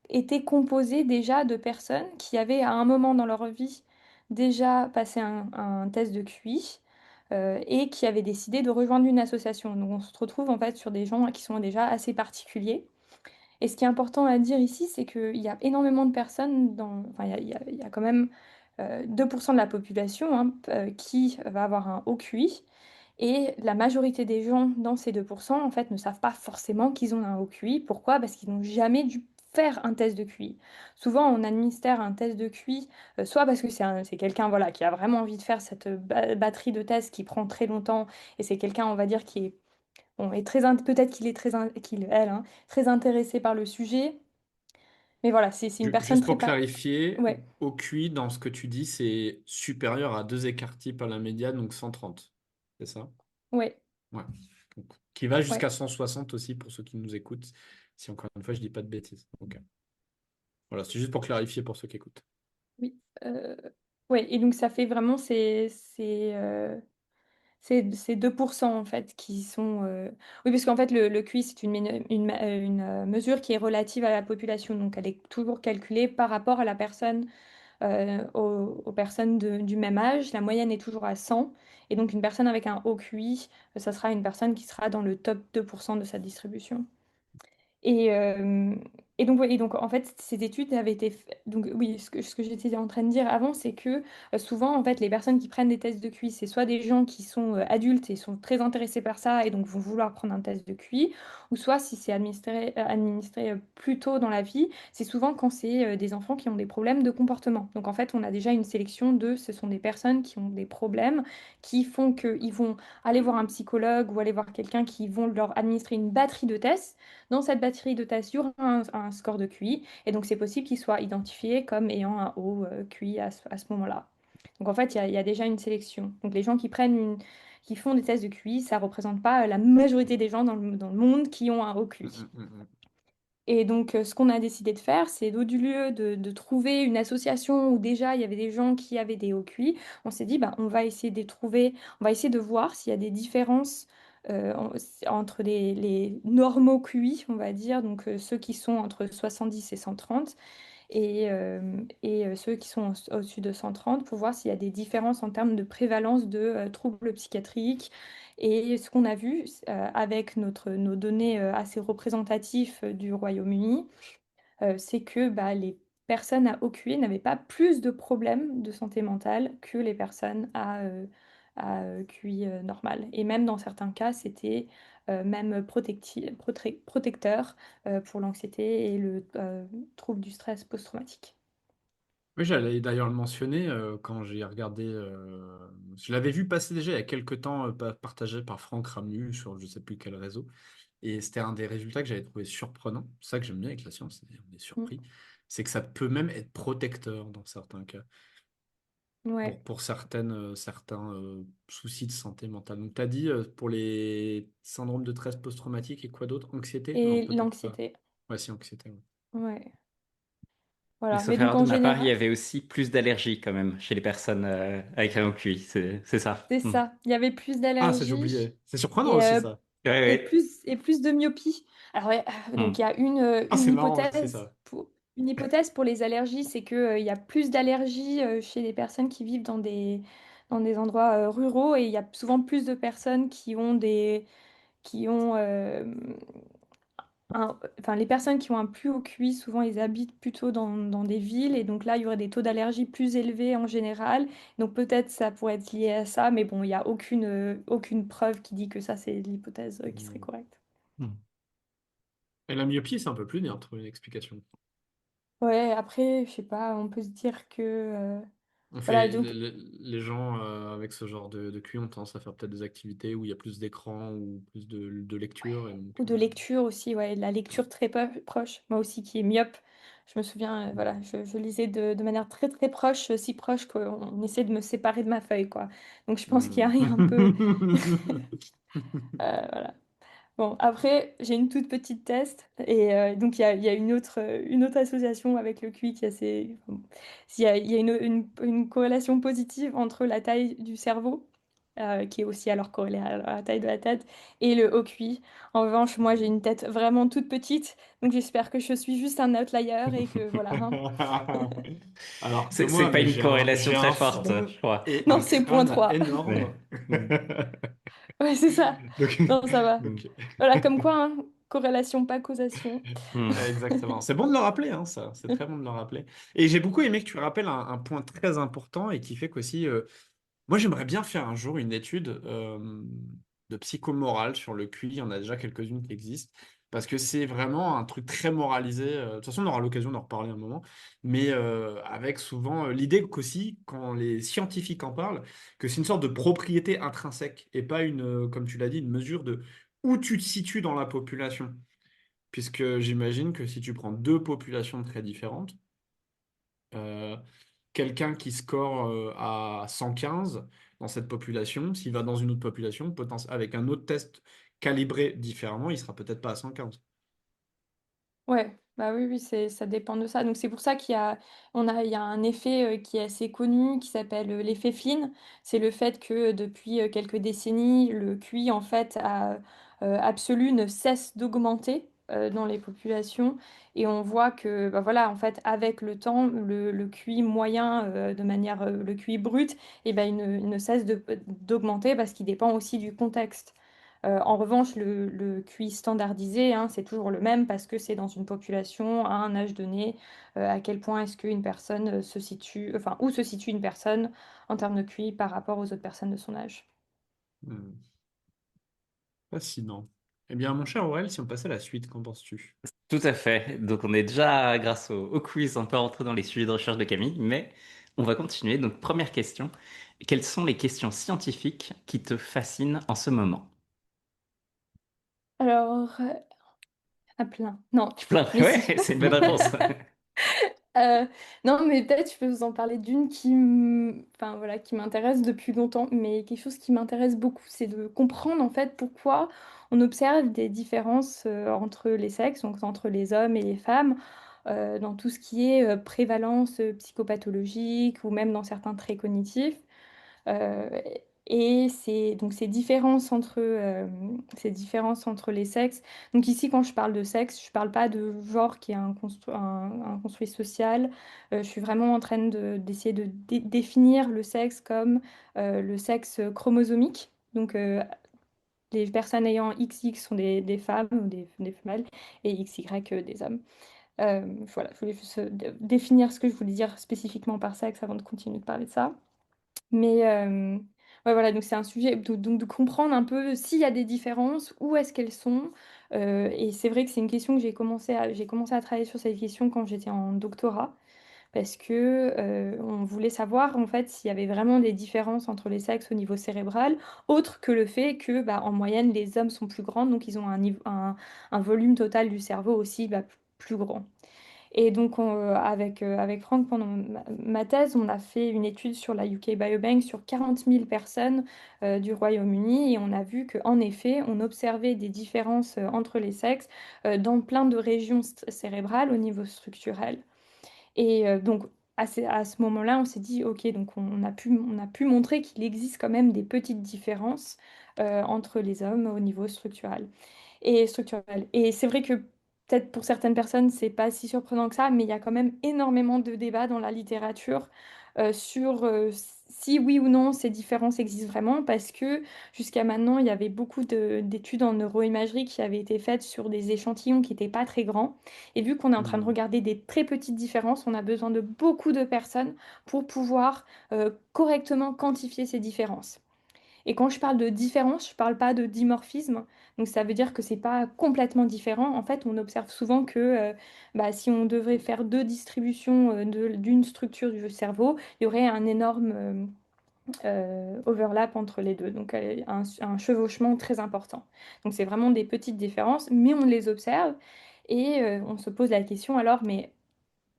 étaient composées déjà de personnes qui avaient, à un moment dans leur vie, déjà passé un test de QI et qui avaient décidé de rejoindre une association. Donc on se retrouve en fait sur des gens qui sont déjà assez particuliers. Et ce qui est important à dire ici, c'est qu'il y a énormément de personnes Enfin, il y a quand même 2% de la population qui va avoir un haut QI. Et la majorité des gens dans ces 2%, en fait, ne savent pas forcément qu'ils ont un haut QI. Pourquoi? Parce qu'ils n'ont jamais dû faire un test de QI. Souvent, on administre un test de QI, soit parce que c'est quelqu'un voilà, qui a vraiment envie de faire cette batterie de tests qui prend très longtemps, et c'est quelqu'un, on va dire, qui est, bon, peut-être qu'il est elle, hein, très intéressé par le sujet, mais voilà, c'est une personne Juste très... pour clarifier, Ouais, au QI, dans ce que tu dis, c'est supérieur à deux écarts types à la médiane, donc 130. C'est ça? ouais, Ouais. Donc, qui va ouais, jusqu'à 160 aussi pour ceux qui nous écoutent, si encore une fois je dis pas de bêtises. Ok. Voilà, c'est juste pour clarifier pour ceux qui écoutent. oui. Ouais, et donc ça fait vraiment ces 2% en fait qui sont... Oui, parce qu'en fait, le QI, c'est une mesure qui est relative à la population. Donc, elle est toujours calculée par rapport à la personne, aux personnes du même âge. La moyenne est toujours à 100. Et donc, une personne avec un haut QI, ça sera une personne qui sera dans le top 2% de sa distribution. Et, euh, et donc, ouais, et donc, en fait, ces études avaient été donc, oui, ce que j'étais en train de dire avant, c'est que souvent, en fait, les personnes qui prennent des tests de QI, c'est soit des gens qui sont adultes et sont très intéressés par ça et donc vont vouloir prendre un test de QI, ou soit si c'est administré plus tôt dans la vie, c'est souvent quand c'est des enfants qui ont des problèmes de comportement. Donc, en fait, on a déjà une sélection ce sont des personnes qui ont des problèmes qui font qu'ils vont aller voir un psychologue ou aller voir quelqu'un qui vont leur administrer une batterie de tests. Dans cette batterie de tests, il y aura un score de QI, et donc c'est possible qu'il soit identifié comme ayant un haut QI à ce moment-là. Donc en fait, il y a déjà une sélection. Donc les gens qui font des tests de QI, ça ne représente pas la majorité des gens dans le monde qui ont un haut Mm, QI. mm, mm, mm. Et donc, ce qu'on a décidé de faire, c'est au lieu de trouver une association où déjà il y avait des gens qui avaient des hauts QI, on s'est dit, bah, on va essayer de trouver, on va essayer de voir s'il y a des différences entre les normaux QI, on va dire, donc ceux qui sont entre 70 et 130, et ceux qui sont au-dessus de 130 pour voir s'il y a des différences en termes de prévalence de troubles psychiatriques. Et ce qu'on a vu avec nos données assez représentatives du Royaume-Uni, c'est que bah, les personnes à haut QI n'avaient pas plus de problèmes de santé mentale que les personnes à QI normal. Et même dans certains cas, c'était même protecteur pour l'anxiété et le trouble du stress post-traumatique. Oui, j'allais d'ailleurs le mentionner quand j'ai regardé. Je l'avais vu passer déjà il y a quelques temps, partagé par Franck Ramu sur je sais plus quel réseau. Et c'était un des résultats que j'avais trouvé surprenant. C'est ça que j'aime bien avec la science, on est Mm. surpris. C'est que ça peut même être protecteur dans certains cas, Ouais. pour certains soucis de santé mentale. Donc, tu as dit pour les syndromes de stress post-traumatique et quoi d'autre? Anxiété? Non, Et peut-être pas. l'anxiété. Ouais, si, anxiété. Ouais. Ouais. Mais Voilà. Mais sauf donc erreur de en ma part, il y général, avait aussi plus d'allergies quand même chez les personnes avec un QI, c'est ça. c'est Hmm. ça. Il y avait plus Ah, ça d'allergies j'oubliais. C'est surprenant et, aussi, euh, ça. Ouais, ouais. et plus de myopie. Alors, ouais, donc il y Hmm. a Ah, une c'est marrant aussi, hypothèse ça. une hypothèse pour les allergies, c'est que, il y a plus d'allergies chez les personnes qui vivent dans des endroits ruraux et il y a souvent plus de personnes qui ont enfin, les personnes qui ont un plus haut QI, souvent, ils habitent plutôt dans des villes et donc là, il y aurait des taux d'allergie plus élevés en général. Donc peut-être ça pourrait être lié à ça, mais bon, il n'y a aucune preuve qui dit que ça, c'est l'hypothèse qui serait Hmm. correcte. Hmm. Et la myopie, c'est un peu plus dur de trouver une explication. Ouais, après, je sais pas, on peut se dire que... On voilà, fait, donc, les gens avec ce genre de QI ont tendance à faire peut-être des activités où il y a plus d'écran ou plus de lecture. Et donc, ou de lecture aussi, ouais, de la lecture très proche. Moi aussi, qui est myope, je me souviens, voilà, je lisais de manière très très proche, si proche qu'on essaie de me séparer de ma feuille, quoi. Donc je pense qu'il y a hmm. il y a un peu... voilà. Bon, après, j'ai une toute petite test et donc il y a une autre association avec le QI qui est assez... Bon, il y a une corrélation positive entre la taille du cerveau, qui est aussi alors corrélée à la taille de la tête, et le haut QI. En revanche, moi j'ai une tête vraiment toute petite, donc j'espère que je suis juste un outlier et que voilà, hein. Alors que C'est moi, pas mais une corrélation j'ai très un forte, front je crois. et Non, un c'est point crâne 3. énorme. Ouais. Hmm. Ouais, c'est ça. Donc, Non, ça va. ok. Voilà, comme quoi, hein, corrélation, pas causation. Hmm. Exactement. C'est bon de le rappeler, hein, ça. C'est très bon de le rappeler. Et j'ai beaucoup aimé que tu rappelles un point très important et qui fait qu'aussi, moi, j'aimerais bien faire un jour une étude de psychomorale sur le QI. Il y en a déjà quelques-unes qui existent. Parce que c'est vraiment un truc très moralisé. De toute façon, on aura l'occasion d'en reparler un moment. Mais avec souvent l'idée qu'aussi, quand les scientifiques en parlent, que c'est une sorte de propriété intrinsèque et pas une, comme tu l'as dit, une mesure de où tu te situes dans la population. Puisque j'imagine que si tu prends deux populations très différentes, euh, quelqu'un qui score à 115 dans cette population, s'il va dans une autre population, avec un autre test calibré différemment, il sera peut-être pas à 115. Ouais, bah oui, oui, ça dépend de ça. Donc c'est pour ça il y a un effet qui est assez connu qui s'appelle l'effet Flynn. C'est le fait que depuis quelques décennies, le QI en fait absolu ne cesse d'augmenter dans les populations. Et on voit que bah voilà, en fait, avec le temps, le QI moyen, le QI brut, et ben, il ne cesse d'augmenter parce qu'il dépend aussi du contexte. En revanche, le QI standardisé, hein, c'est toujours le même parce que c'est dans une population, à un âge donné, à quel point est-ce qu'une personne se situe, enfin, où se situe une personne en termes de QI par rapport aux autres personnes de son âge. Hmm. Fascinant. Eh bien, mon cher Aurel, si on passait à la suite, qu'en penses-tu? Tout à fait. Donc on est déjà, grâce au quiz, un peu rentré dans les sujets de recherche de Camille, mais on va continuer. Donc première question. Quelles sont les questions scientifiques qui te fascinent en ce moment? Alors, à plein. Non, Plein. mais si. Ouais, c'est une bonne réponse. Euh, non, mais peut-être je peux vous en parler d'une enfin, voilà, qui m'intéresse depuis longtemps, mais quelque chose qui m'intéresse beaucoup, c'est de comprendre en fait pourquoi on observe des différences entre les sexes, donc entre les hommes et les femmes, dans tout ce qui est prévalence psychopathologique ou même dans certains traits cognitifs. Euh, et ces différences entre les sexes. Donc ici, quand je parle de sexe, je parle pas de genre qui est un construit social. Je suis vraiment en train d'essayer de définir le sexe comme le sexe chromosomique. Donc les personnes ayant XX sont des femmes ou des femelles et XY des hommes. Voilà, je voulais juste définir ce que je voulais dire spécifiquement par sexe avant de continuer de parler de ça. Mais ouais, voilà, donc c'est un sujet donc de comprendre un peu s'il y a des différences, où est-ce qu'elles sont. Et c'est vrai que c'est une question que j'ai commencé à travailler sur cette question quand j'étais en doctorat, parce que on voulait savoir en fait s'il y avait vraiment des différences entre les sexes au niveau cérébral, autre que le fait que bah, en moyenne les hommes sont plus grands, donc ils ont un volume total du cerveau aussi bah, plus grand. Et donc, avec Franck, pendant ma thèse, on a fait une étude sur la UK Biobank sur 40 000 personnes du Royaume-Uni et on a vu qu'en effet, on observait des différences entre les sexes dans plein de régions cérébrales au niveau structurel. Et donc, à ce moment-là, on s'est dit, OK, donc on a pu montrer qu'il existe quand même des petites différences entre les hommes au niveau structurel et structurel. Et c'est vrai que peut-être pour certaines personnes, c'est pas si surprenant que ça, mais il y a quand même énormément de débats dans la littérature sur si oui ou non ces différences existent vraiment, parce que jusqu'à maintenant, il y avait beaucoup d'études en neuroimagerie qui avaient été faites sur des échantillons qui n'étaient pas très grands. Et vu qu'on est en train de Hmm. regarder des très petites différences, on a besoin de beaucoup de personnes pour pouvoir correctement quantifier ces différences. Et quand je parle de différence, je parle pas de dimorphisme. Donc ça veut dire que c'est pas complètement différent. En fait, on observe souvent que bah, si on devrait faire deux distributions d'une structure du cerveau, il y aurait un énorme overlap entre les deux. Donc un chevauchement très important. Donc c'est vraiment des petites différences, mais on les observe et on se pose la question alors, mais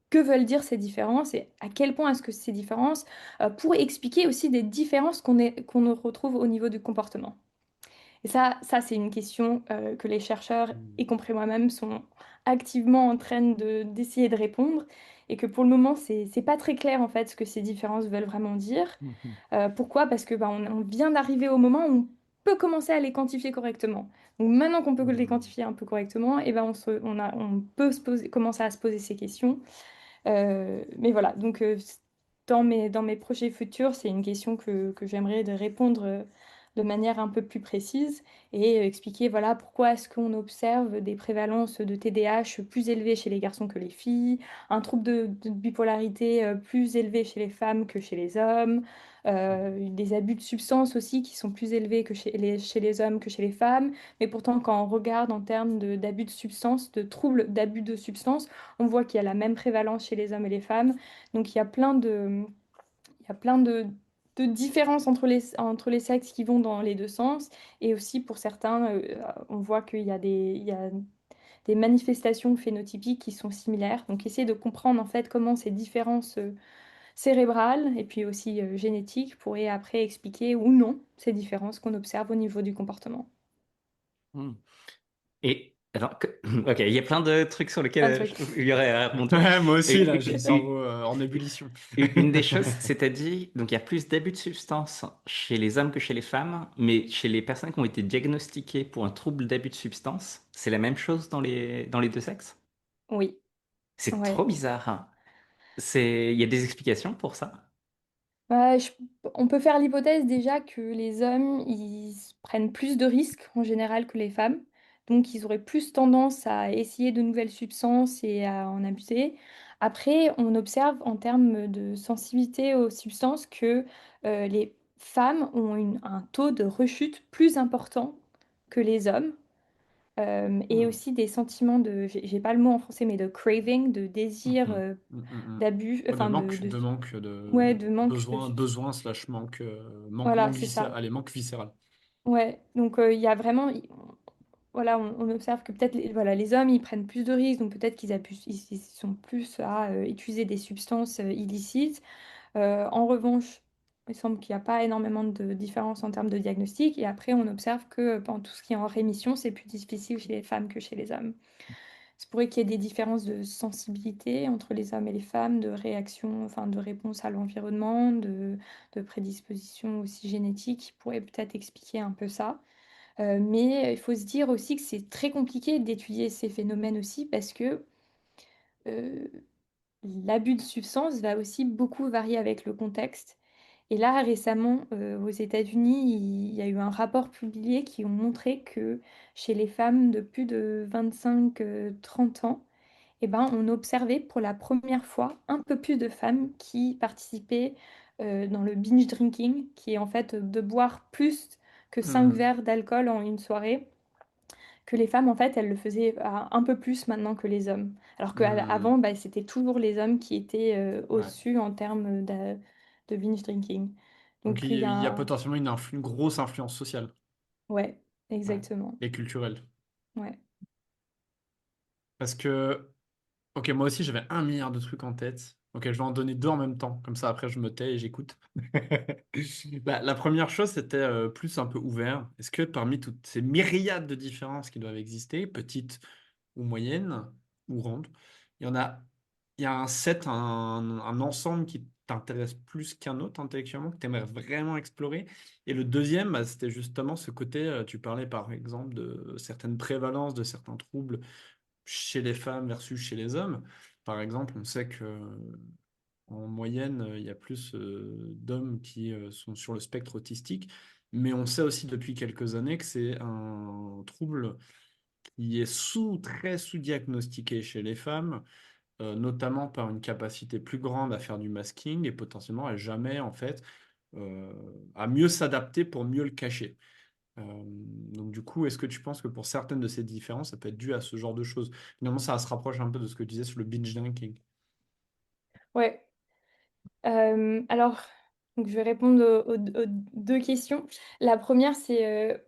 que veulent dire ces différences et à quel point est-ce que ces différences pour expliquer aussi des différences qu'on retrouve au niveau du comportement. Et ça c'est une question que les chercheurs, y Hmm. compris moi-même, sont activement en train d'essayer de répondre et que pour le moment, c'est pas très clair en fait ce que ces différences veulent vraiment dire. Mhm. Pourquoi? Parce que bah, on vient d'arriver au moment où on peut commencer à les quantifier correctement. Donc maintenant qu'on peut les Hmm. quantifier un peu correctement, et ben on peut commencer à se poser ces questions. Mais voilà, donc dans mes projets futurs, c'est une question que j'aimerais de répondre de manière un peu plus précise et expliquer voilà pourquoi est-ce qu'on observe des prévalences de TDAH plus élevées chez les garçons que les filles, un trouble de bipolarité plus élevé chez les femmes que chez les hommes, des abus de substances aussi qui sont plus élevés que chez les hommes que chez les femmes. Mais pourtant, quand on regarde en termes d'abus de substances, de troubles d'abus de substances, on voit qu'il y a la même prévalence chez les hommes et les femmes. Donc il y a plein de différences entre les sexes qui vont dans les deux sens. Et aussi pour certains, on voit il y a des manifestations phénotypiques qui sont similaires. Donc essayer de comprendre en fait comment ces différences cérébrales et puis aussi génétiques pourraient après expliquer ou non ces différences qu'on observe au niveau du comportement. Hmm. Et alors, ok, il y a plein de trucs sur lesquels Plein de trucs. il y aurait à rebondir. Ouais, moi aussi, là, j'ai le Et- cerveau en ébullition. Une des choses, c'est-à-dire, donc il y a plus d'abus de substances chez les hommes que chez les femmes, mais chez les personnes qui ont été diagnostiquées pour un trouble d'abus de substance, c'est la même chose dans les deux sexes? Oui, C'est ouais. trop bizarre, hein. Il y a des explications pour ça? Bah, on peut faire l'hypothèse déjà que les hommes, prennent plus de risques en général que les femmes. Donc, ils auraient plus tendance à essayer de nouvelles substances et à en abuser. Après, on observe en termes de sensibilité aux substances que les femmes ont un taux de rechute plus important que les hommes. Et Hmm. aussi des sentiments j'ai pas le mot en français, mais de craving, de désir, Mhm. Mhm, mhm. d'abus, Ouais, enfin de manque, de ouais, de manque de besoin slash manque, voilà, manque c'est ça. viscéral, allez, manque viscéral. Ouais, donc il y a vraiment, voilà, on observe que peut-être voilà, les hommes, ils prennent plus de risques, donc peut-être ils sont plus à utiliser des substances illicites. En revanche, il semble qu'il n'y a pas énormément de différence en termes de diagnostic. Et après, on observe que dans tout ce qui est en rémission, c'est plus difficile chez les femmes que chez les hommes. C'est pourrait qu'il y ait des différences de sensibilité entre les hommes et les femmes, de réaction, enfin de réponse à l'environnement, de prédisposition aussi génétique, qui pourrait peut-être expliquer un peu ça. Mais il faut se dire aussi que c'est très compliqué d'étudier ces phénomènes aussi parce que euh, l'abus de substances va aussi beaucoup varier avec le contexte. Et là, récemment, aux États-Unis, il y a eu un rapport publié qui ont montré que chez les femmes de plus de 25-30 ans, eh ben, on observait pour la première fois un peu plus de femmes qui participaient dans le binge drinking, qui est en fait de boire plus que 5 Hmm. verres d'alcool en une soirée, que les femmes, en fait, elles le faisaient un peu plus maintenant que les hommes. Alors Hmm. qu'avant, bah, c'était toujours les hommes qui étaient Ouais. au-dessus en termes de binge drinking. Donc Donc il y a il y a potentiellement une grosse influence sociale, Ouais, ouais, exactement. et culturelle. Ouais. Parce que, ok, moi aussi j'avais 1 milliard de trucs en tête. Ok, je vais en donner deux en même temps. Comme ça, après, je me tais et j'écoute. Bah, la première chose, c'était plus un peu ouvert. Est-ce que parmi toutes ces myriades de différences qui doivent exister, petites ou moyennes ou rondes, il y en a, il y a un set, un ensemble qui t'intéresse plus qu'un autre intellectuellement, que tu aimerais vraiment explorer? Et le deuxième, bah, c'était justement ce côté, tu parlais par exemple de certaines prévalences de certains troubles chez les femmes versus chez les hommes. Par exemple, on sait que en moyenne, il y a plus d'hommes qui sont sur le spectre autistique, mais on sait aussi depuis quelques années que c'est un trouble qui est très sous-diagnostiqué chez les femmes, notamment par une capacité plus grande à faire du masking et potentiellement à jamais, en fait, euh, à mieux s'adapter pour mieux le cacher. Donc du coup, est-ce que tu penses que pour certaines de ces différences, ça peut être dû à ce genre de choses? Finalement, ça se rapproche un peu de ce que tu disais sur le binge drinking. Ouais. Alors, donc je vais répondre aux deux questions. La première, c'est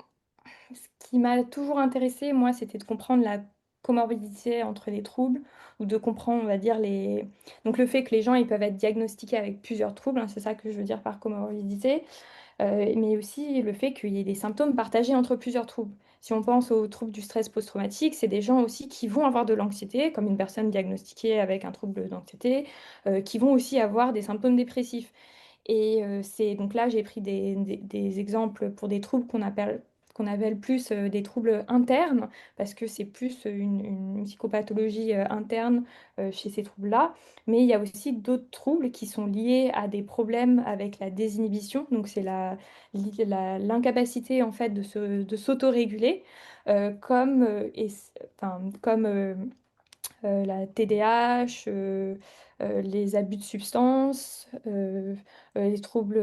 ce qui m'a toujours intéressée, moi, c'était de comprendre la comorbidité entre les troubles, ou de comprendre, on va dire, donc le fait que les gens, ils peuvent être diagnostiqués avec plusieurs troubles, hein, c'est ça que je veux dire par comorbidité. Mais aussi le fait qu'il y ait des symptômes partagés entre plusieurs troubles. Si on pense aux troubles du stress post-traumatique, c'est des gens aussi qui vont avoir de l'anxiété, comme une personne diagnostiquée avec un trouble d'anxiété, qui vont aussi avoir des symptômes dépressifs. Et c'est donc là, j'ai pris des exemples pour des troubles qu'on appelle plus des troubles internes, parce que c'est plus une psychopathologie interne chez ces troubles-là. Mais il y a aussi d'autres troubles qui sont liés à des problèmes avec la désinhibition. Donc c'est l'incapacité en fait de s'autoréguler, comme la TDAH, les abus de substances, les troubles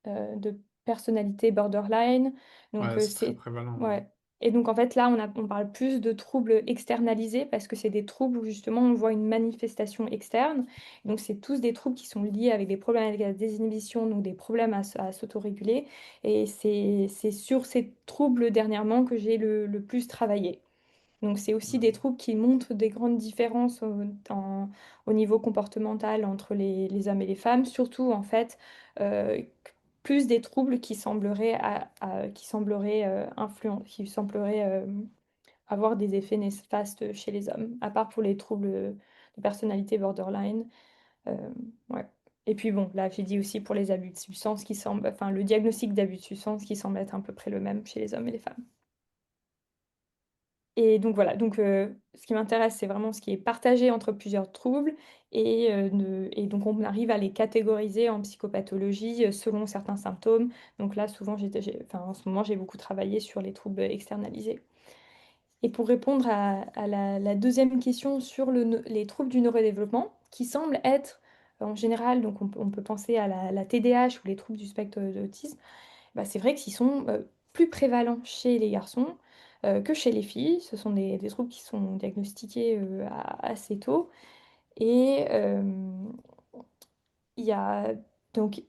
euh, de personnalité borderline. Donc, Ouais, c'est très prévalent. Ouais. ouais. Et donc, en fait, là, on parle plus de troubles externalisés parce que c'est des troubles où justement on voit une manifestation externe. Donc, c'est tous des troubles qui sont liés avec des problèmes avec la désinhibition, donc des problèmes à s'autoréguler. Et c'est sur ces troubles dernièrement que j'ai le plus travaillé. Donc, c'est aussi des Mm. troubles qui montrent des grandes différences au niveau comportemental entre les hommes et les femmes, surtout en fait, euh, plus des troubles qui sembleraient, qui sembleraient avoir des effets néfastes chez les hommes, à part pour les troubles de personnalité borderline. Euh, ouais. Et puis bon, là, j'ai dit aussi pour les abus de substances enfin, le diagnostic d'abus de substances qui semble être à peu près le même chez les hommes et les femmes. Et donc voilà, donc ce qui m'intéresse, c'est vraiment ce qui est partagé entre plusieurs troubles et donc on arrive à les catégoriser en psychopathologie selon certains symptômes. Donc là, souvent, enfin, en ce moment, j'ai beaucoup travaillé sur les troubles externalisés. Et pour répondre à la deuxième question sur les troubles du neurodéveloppement, qui semblent être en général, donc on peut penser à la TDAH ou les troubles du spectre de l'autisme, bah, c'est vrai qu'ils sont plus prévalents chez les garçons que chez les filles. Ce sont des troubles qui sont diagnostiqués assez tôt. Et il y a, donc,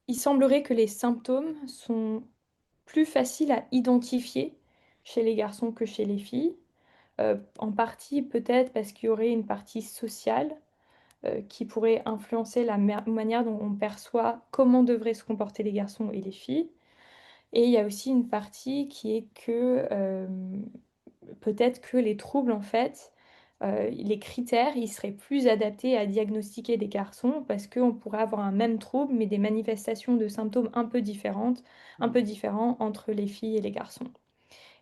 il semblerait que les symptômes sont plus facile à identifier chez les garçons que chez les filles. En partie peut-être parce qu'il y aurait une partie sociale qui pourrait influencer la manière dont on perçoit comment devraient se comporter les garçons et les filles. Et il y a aussi une partie qui est que peut-être que les troubles, en fait, les critères, ils seraient plus adaptés à diagnostiquer des garçons parce qu'on pourrait avoir un même trouble, mais des manifestations de symptômes un peu différents entre les filles et les garçons.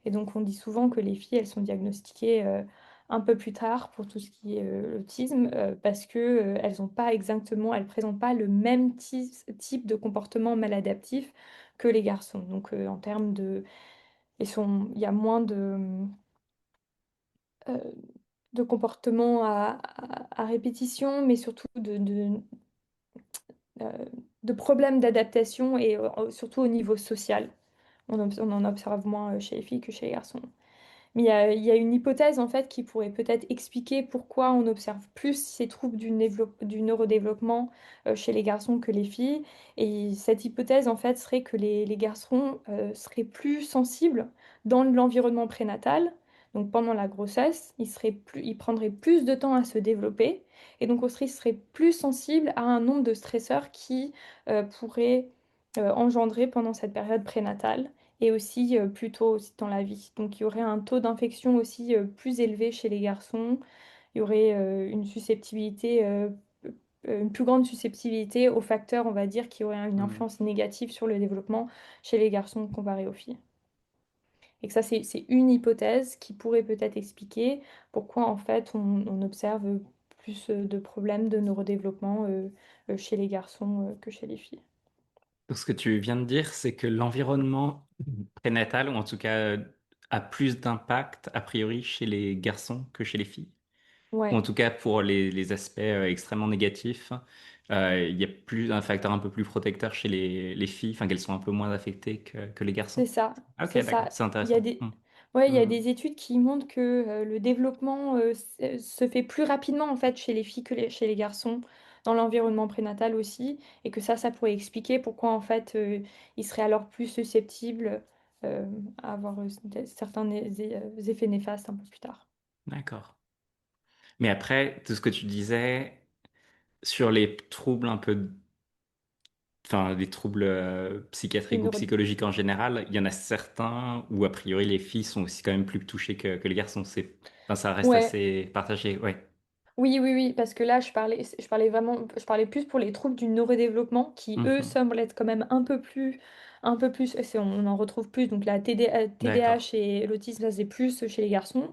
Et donc, on dit souvent que les filles, elles sont diagnostiquées un peu plus tard pour tout ce qui est l'autisme parce que elles ont pas exactement, elles présentent pas le même type de comportement maladaptif que les garçons. Donc, en termes de, il y a moins euh, de comportements à répétition, mais surtout euh, de problèmes d'adaptation et surtout au niveau social. On en observe moins chez les filles que chez les garçons. Mais il y a une hypothèse en fait qui pourrait peut-être expliquer pourquoi on observe plus ces troubles du neurodéveloppement chez les garçons que les filles. Et cette hypothèse en fait serait que les garçons seraient plus sensibles dans l'environnement prénatal. Donc pendant la grossesse, ils prendraient plus de temps à se développer. Et donc serait plus sensible à un nombre de stresseurs qui pourraient engendrer pendant cette période prénatale et aussi plus tôt aussi dans la vie. Donc il y aurait un taux d'infection aussi plus élevé chez les garçons. Il y aurait une plus grande susceptibilité aux facteurs, on va dire, qui auraient une Hmm. influence négative sur le développement chez les garçons comparé aux filles. Et que ça, c'est une hypothèse qui pourrait peut-être expliquer pourquoi en fait on observe plus de problèmes de neurodéveloppement chez les garçons que chez les filles. Donc, ce que tu viens de dire, c'est que l'environnement prénatal, ou en tout cas, a plus d'impact, a priori, chez les garçons que chez les filles. Ou en Ouais, tout cas, pour les aspects extrêmement négatifs, il y a un facteur un peu plus protecteur chez les filles, enfin qu'elles sont un peu moins affectées que les c'est garçons. ça, Ah, ok, c'est d'accord, ça. c'est Il y a intéressant. des, Hmm. ouais, il y a Hmm. des études qui montrent que le développement se fait plus rapidement en fait chez les filles que chez les garçons, dans l'environnement prénatal aussi, et que ça pourrait expliquer pourquoi en fait ils seraient alors plus susceptibles euh, à avoir certains effets néfastes un peu plus tard. D'accord. Mais après, tout ce que tu disais sur les troubles un peu, enfin, les troubles Le psychiatriques ou neuro- psychologiques en général, il y en a certains où, a priori, les filles sont aussi quand même plus touchées que les garçons. Enfin, ça reste Ouais, assez partagé, ouais. oui, oui, oui, parce que là, je parlais plus pour les troubles du neurodéveloppement qui, eux, Mhm. semblent être quand même un peu plus, on en retrouve plus. Donc la D'accord. TDAH et l'autisme, ça c'est plus chez les garçons.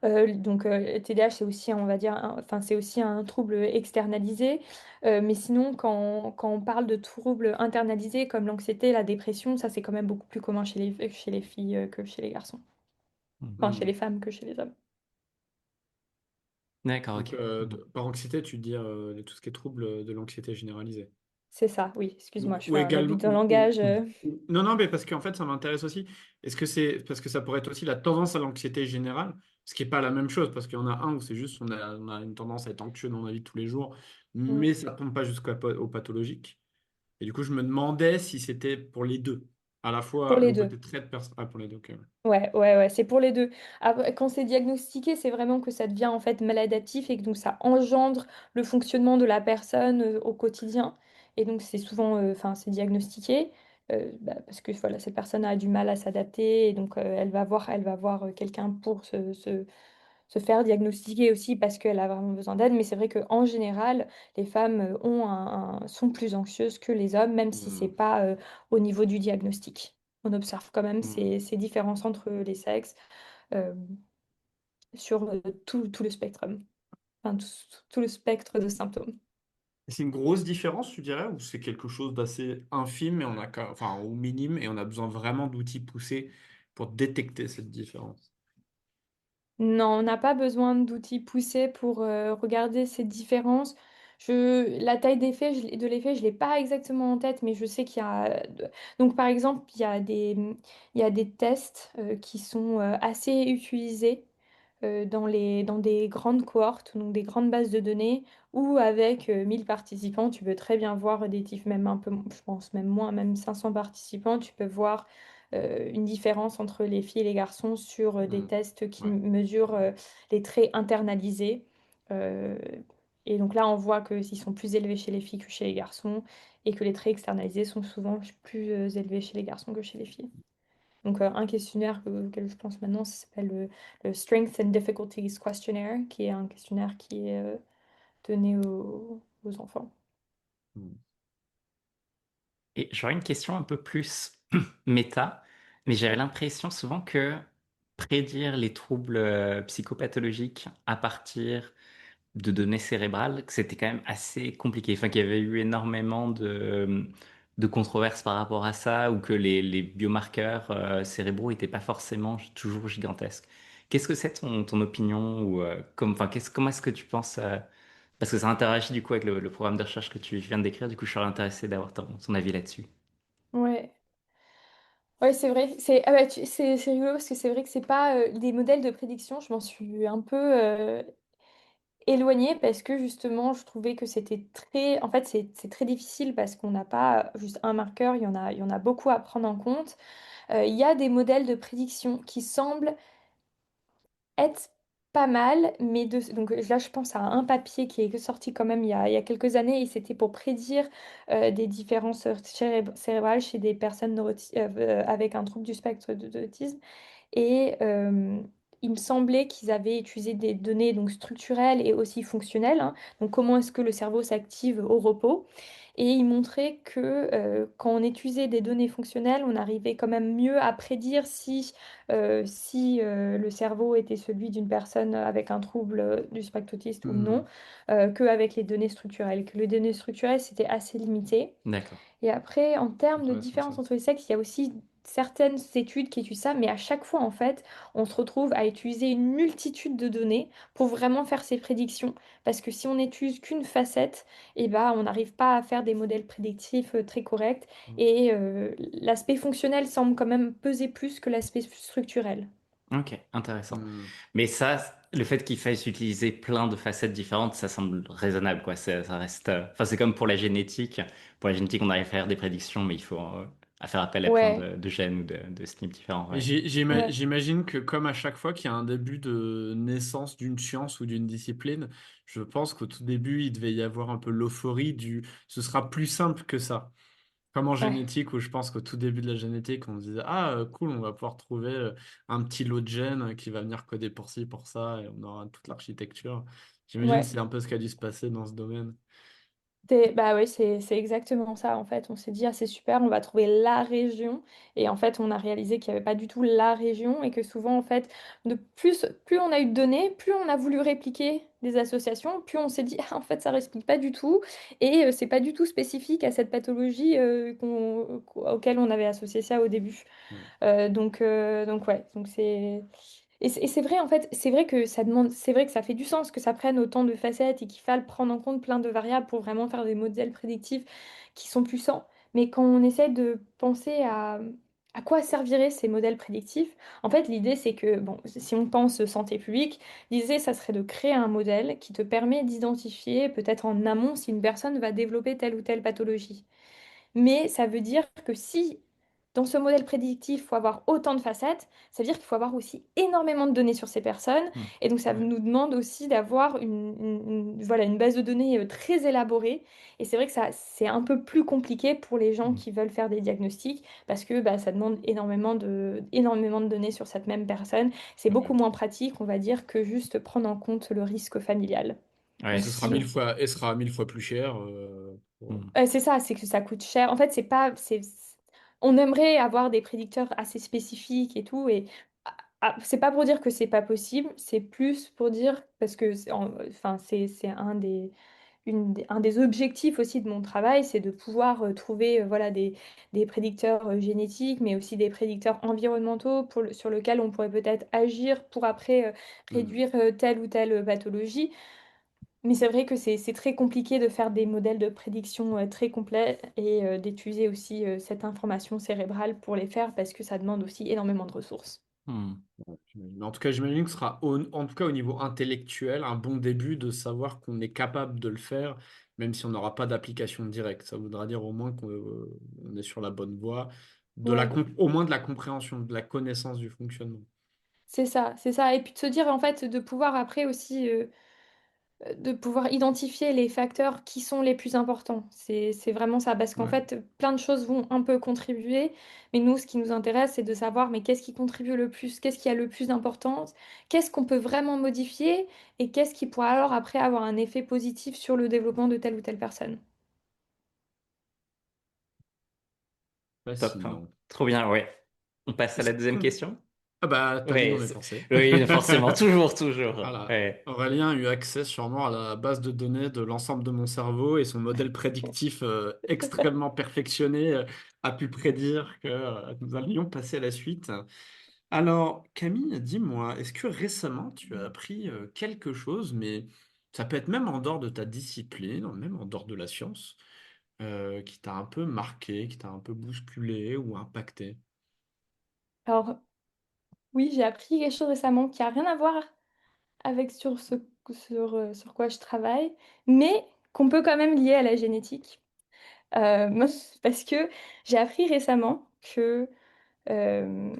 TDAH, c'est aussi, on va dire, enfin, c'est aussi un trouble externalisé. Mais sinon, quand on parle de troubles internalisés comme l'anxiété, la dépression, ça c'est quand même beaucoup plus commun chez les filles que chez les garçons. Enfin, chez Hmm. les femmes que chez les hommes. D'accord, Donc, ok. Mhm. par anxiété, tu dis tout ce qui est trouble de l'anxiété généralisée. C'est ça, oui, excuse-moi, je suis Ou un abus également. de langage. Non, non, mais parce qu'en fait, ça m'intéresse aussi. Est-ce que c'est parce que ça pourrait être aussi la tendance à l'anxiété générale, ce qui n'est pas la même chose, parce qu'il y en a un où c'est juste on a une tendance à être anxieux dans la vie de tous les jours, Mm. mais ça ne tombe pas jusqu'au pathologique. Et du coup, je me demandais si c'était pour les deux, à la Pour fois les le deux. côté très Ah, pour les deux, ok. Ouais, ouais, ouais, c'est pour les deux. Après, quand c'est diagnostiqué, c'est vraiment que ça devient en fait maladaptif et que donc ça engendre le fonctionnement de la personne au quotidien. Et donc c'est souvent, enfin, c'est diagnostiqué parce que voilà, cette personne a du mal à s'adapter et donc elle va voir quelqu'un pour se faire diagnostiquer aussi parce qu'elle a vraiment besoin d'aide. Mais c'est vrai qu'en général, les femmes sont plus anxieuses que les hommes, même si c'est Hmm, pas au niveau du diagnostic. On observe quand même hmm. ces différences entre les sexes euh, sur tout le spectrum, enfin tout le spectre de symptômes. C'est une grosse différence, tu dirais, ou c'est quelque chose d'assez infime et enfin, ou minime et on a besoin vraiment d'outils poussés pour détecter cette différence? Non, on n'a pas besoin d'outils poussés pour regarder ces différences. La taille de l'effet, je ne l'ai pas exactement en tête, mais je sais qu'il y a... Donc, par exemple, il y a des tests qui sont assez utilisés dans des grandes cohortes, donc des grandes bases de données, où avec 1000 participants, tu peux très bien voir des types, même un peu, je pense même moins, même 500 participants, tu peux voir une différence entre les filles et les garçons sur des Mm. tests qui Ouais. mesurent les traits internalisés. Euh, et donc là, on voit qu'ils sont plus élevés chez les filles que chez les garçons et que les traits externalisés sont souvent plus élevés chez les garçons que chez les filles. Donc, un questionnaire auquel je pense maintenant, ça s'appelle le Strength and Difficulties Questionnaire, qui est un questionnaire qui est donné aux enfants. Mm. Et j'aurais une question un peu plus méta, mais j'avais l'impression souvent que prédire les troubles psychopathologiques à partir de données cérébrales, que c'était quand même assez compliqué. Enfin, qu'il y avait eu énormément de controverses par rapport à ça, ou que les biomarqueurs cérébraux n'étaient pas forcément toujours gigantesques. Qu'est-ce que c'est ton opinion, ou enfin, comment est-ce que tu penses parce que ça interagit du coup avec le programme de recherche que tu viens de décrire, du coup je serais intéressé d'avoir ton avis là-dessus. Ouais. Ouais, c'est vrai. C'est rigolo parce que c'est vrai que c'est pas des modèles de prédiction. Je m'en suis un peu éloignée parce que justement, je trouvais que c'était très. En fait, c'est très difficile parce qu'on n'a pas juste un marqueur. Il y en a beaucoup à prendre en compte. Il y a des modèles de prédiction qui semblent être pas mal, donc là je pense à un papier qui est sorti quand même il y a quelques années et c'était pour prédire des différences cérébrales chez des personnes avec un trouble du spectre de l'autisme. Et il me semblait qu'ils avaient utilisé des données donc structurelles et aussi fonctionnelles, hein. Donc comment est-ce que le cerveau s'active au repos? Et il montrait que quand on utilisait des données fonctionnelles, on arrivait quand même mieux à prédire si le cerveau était celui d'une personne avec un trouble du spectre autiste ou non, Mm. qu'avec les données structurelles. Que les données structurelles, c'était assez limité. D'accord. Et après, en termes de Intéressant ça. différence entre les sexes, il y a aussi certaines études qui étudient ça, mais à chaque fois, en fait, on se retrouve à utiliser une multitude de données pour vraiment faire ces prédictions. Parce que si on n'utilise qu'une facette, eh ben, on n'arrive pas à faire des modèles prédictifs très corrects. Mm. Et l'aspect fonctionnel semble quand même peser plus que l'aspect structurel. Ok, intéressant. Mm. Mais ça, le fait qu'il faille utiliser plein de facettes différentes, ça semble raisonnable, quoi. Ça reste. Enfin, c'est comme pour la génétique. Pour la génétique, on arrive à faire des prédictions, mais il faut à faire appel à plein Ouais, de gènes ou de SNP différents. Et Ouais. ouais, j'imagine que comme à chaque fois qu'il y a un début de naissance d'une science ou d'une discipline, je pense qu'au tout début, il devait y avoir un peu l'euphorie du ce sera plus simple que ça. Comme en ouais, génétique, où je pense qu'au tout début de la génétique, on se disait, ah, cool, on va pouvoir trouver un petit lot de gènes qui va venir coder pour ci, pour ça, et on aura toute l'architecture. J'imagine que ouais. c'est un peu ce qui a dû se passer dans ce domaine. Bah oui, c'est exactement ça en fait. On s'est dit, ah, c'est super, on va trouver la région. Et en fait, on a réalisé qu'il n'y avait pas du tout la région et que souvent, en fait, plus on a eu de données, plus on a voulu répliquer des associations, plus on s'est dit, ah, en fait, ça ne réplique pas du tout. Et c'est pas du tout spécifique à cette pathologie auquel on avait associé ça au début. Mm. Donc ouais, donc c'est. Et c'est vrai, en fait, c'est vrai que ça demande, c'est vrai que ça fait du sens que ça prenne autant de facettes et qu'il faille prendre en compte plein de variables pour vraiment faire des modèles prédictifs qui sont puissants. Mais quand on essaie de penser à quoi serviraient ces modèles prédictifs, en fait, l'idée, c'est que, bon, si on pense santé publique, l'idée, ça serait de créer un modèle qui te permet d'identifier, peut-être en amont, si une personne va développer telle ou telle pathologie. Mais ça veut dire que si dans ce modèle prédictif, il faut avoir autant de facettes, ça veut dire qu'il faut avoir aussi énormément de données sur ces personnes. Hmm. Et donc ça Ouais. nous demande aussi d'avoir voilà, une base de données très élaborée. Et c'est vrai que ça, c'est un peu plus compliqué pour les gens Mm. qui veulent faire des diagnostics parce que bah, ça demande énormément de données sur cette même personne. C'est beaucoup Ouais. moins pratique, on va dire, que juste prendre en compte le risque familial. Et Ouais, Donc ce c'est sera si, sûr. mille fois, et ce sera 1000 fois plus cher. Hmm. C'est ça, c'est que ça coûte cher. En fait, c'est pas, on aimerait avoir des prédicteurs assez spécifiques et tout, et c'est pas pour dire que c'est pas possible, c'est plus pour dire parce que, enfin, c'est un des objectifs aussi de mon travail, c'est de pouvoir trouver, voilà, des prédicteurs génétiques, mais aussi des prédicteurs environnementaux sur lesquels on pourrait peut-être agir pour après Mm. réduire telle ou telle pathologie. Mais c'est vrai que c'est très compliqué de faire des modèles de prédiction très complets et d'utiliser aussi cette information cérébrale pour les faire parce que ça demande aussi énormément de ressources. Hmm. Mais en tout cas, j'imagine que ce sera, en tout cas au niveau intellectuel, un bon début de savoir qu'on est capable de le faire, même si on n'aura pas d'application directe. Ça voudra dire au moins qu'on on est sur la bonne voie. Ouais, au moins de la compréhension, de la connaissance du fonctionnement. c'est ça, c'est ça. Et puis de se dire, en fait, de pouvoir après aussi, de pouvoir identifier les facteurs qui sont les plus importants. C'est vraiment ça, parce qu'en Ouais. fait, plein de choses vont un peu contribuer, mais nous, ce qui nous intéresse, c'est de savoir, mais qu'est-ce qui contribue le plus, qu'est-ce qui a le plus d'importance, qu'est-ce qu'on peut vraiment modifier, et qu'est-ce qui pourra alors après avoir un effet positif sur le développement de telle ou telle personne. Top, hein. Fascinant. Trop bien, ouais. On passe à Est-ce la deuxième qu'on... question? Ah bah, t'as lu dans Ouais, mes pensées. oui, forcément, toujours, toujours. Voilà. Ouais. Aurélien a eu accès sûrement à la base de données de l'ensemble de mon cerveau et son modèle prédictif extrêmement perfectionné a pu prédire que nous allions passer à la suite. Alors, Camille, dis-moi, est-ce que récemment tu as appris quelque chose, mais ça peut être même en dehors de ta discipline, même en dehors de la science, qui t'a un peu marqué, qui t'a un peu bousculé ou impacté? Alors, oui, j'ai appris quelque chose récemment qui a rien à voir avec sur quoi je travaille, mais qu'on peut quand même lier à la génétique. Parce que j'ai appris récemment que euh,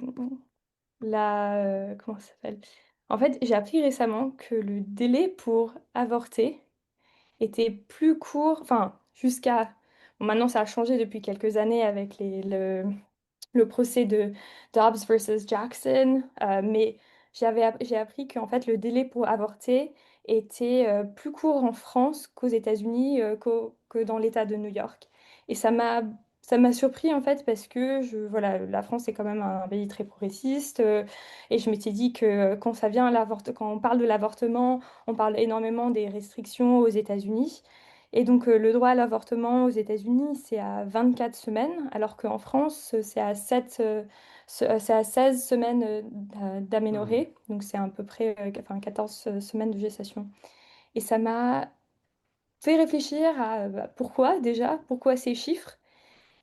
comment ça s'appelle? En fait, j'ai appris récemment que le délai pour avorter était plus court, enfin, jusqu'à... Bon, maintenant, ça a changé depuis quelques années avec le procès de Dobbs versus Jackson, mais j'ai appris qu'en fait le délai pour avorter était plus court en France qu'aux États-Unis, que dans l'État de New York. Et ça m'a surpris en fait parce que voilà, la France est quand même un pays très progressiste, et je m'étais dit que quand ça vient à quand on parle de l'avortement, on parle énormément des restrictions aux États-Unis. Et donc, le droit à l'avortement aux États-Unis, c'est à 24 semaines, alors qu'en France, c'est à 16 semaines Hmm. d'aménorrhée. Donc, c'est à peu près 14 semaines de gestation. Et ça m'a fait réfléchir à bah, pourquoi déjà, pourquoi ces chiffres.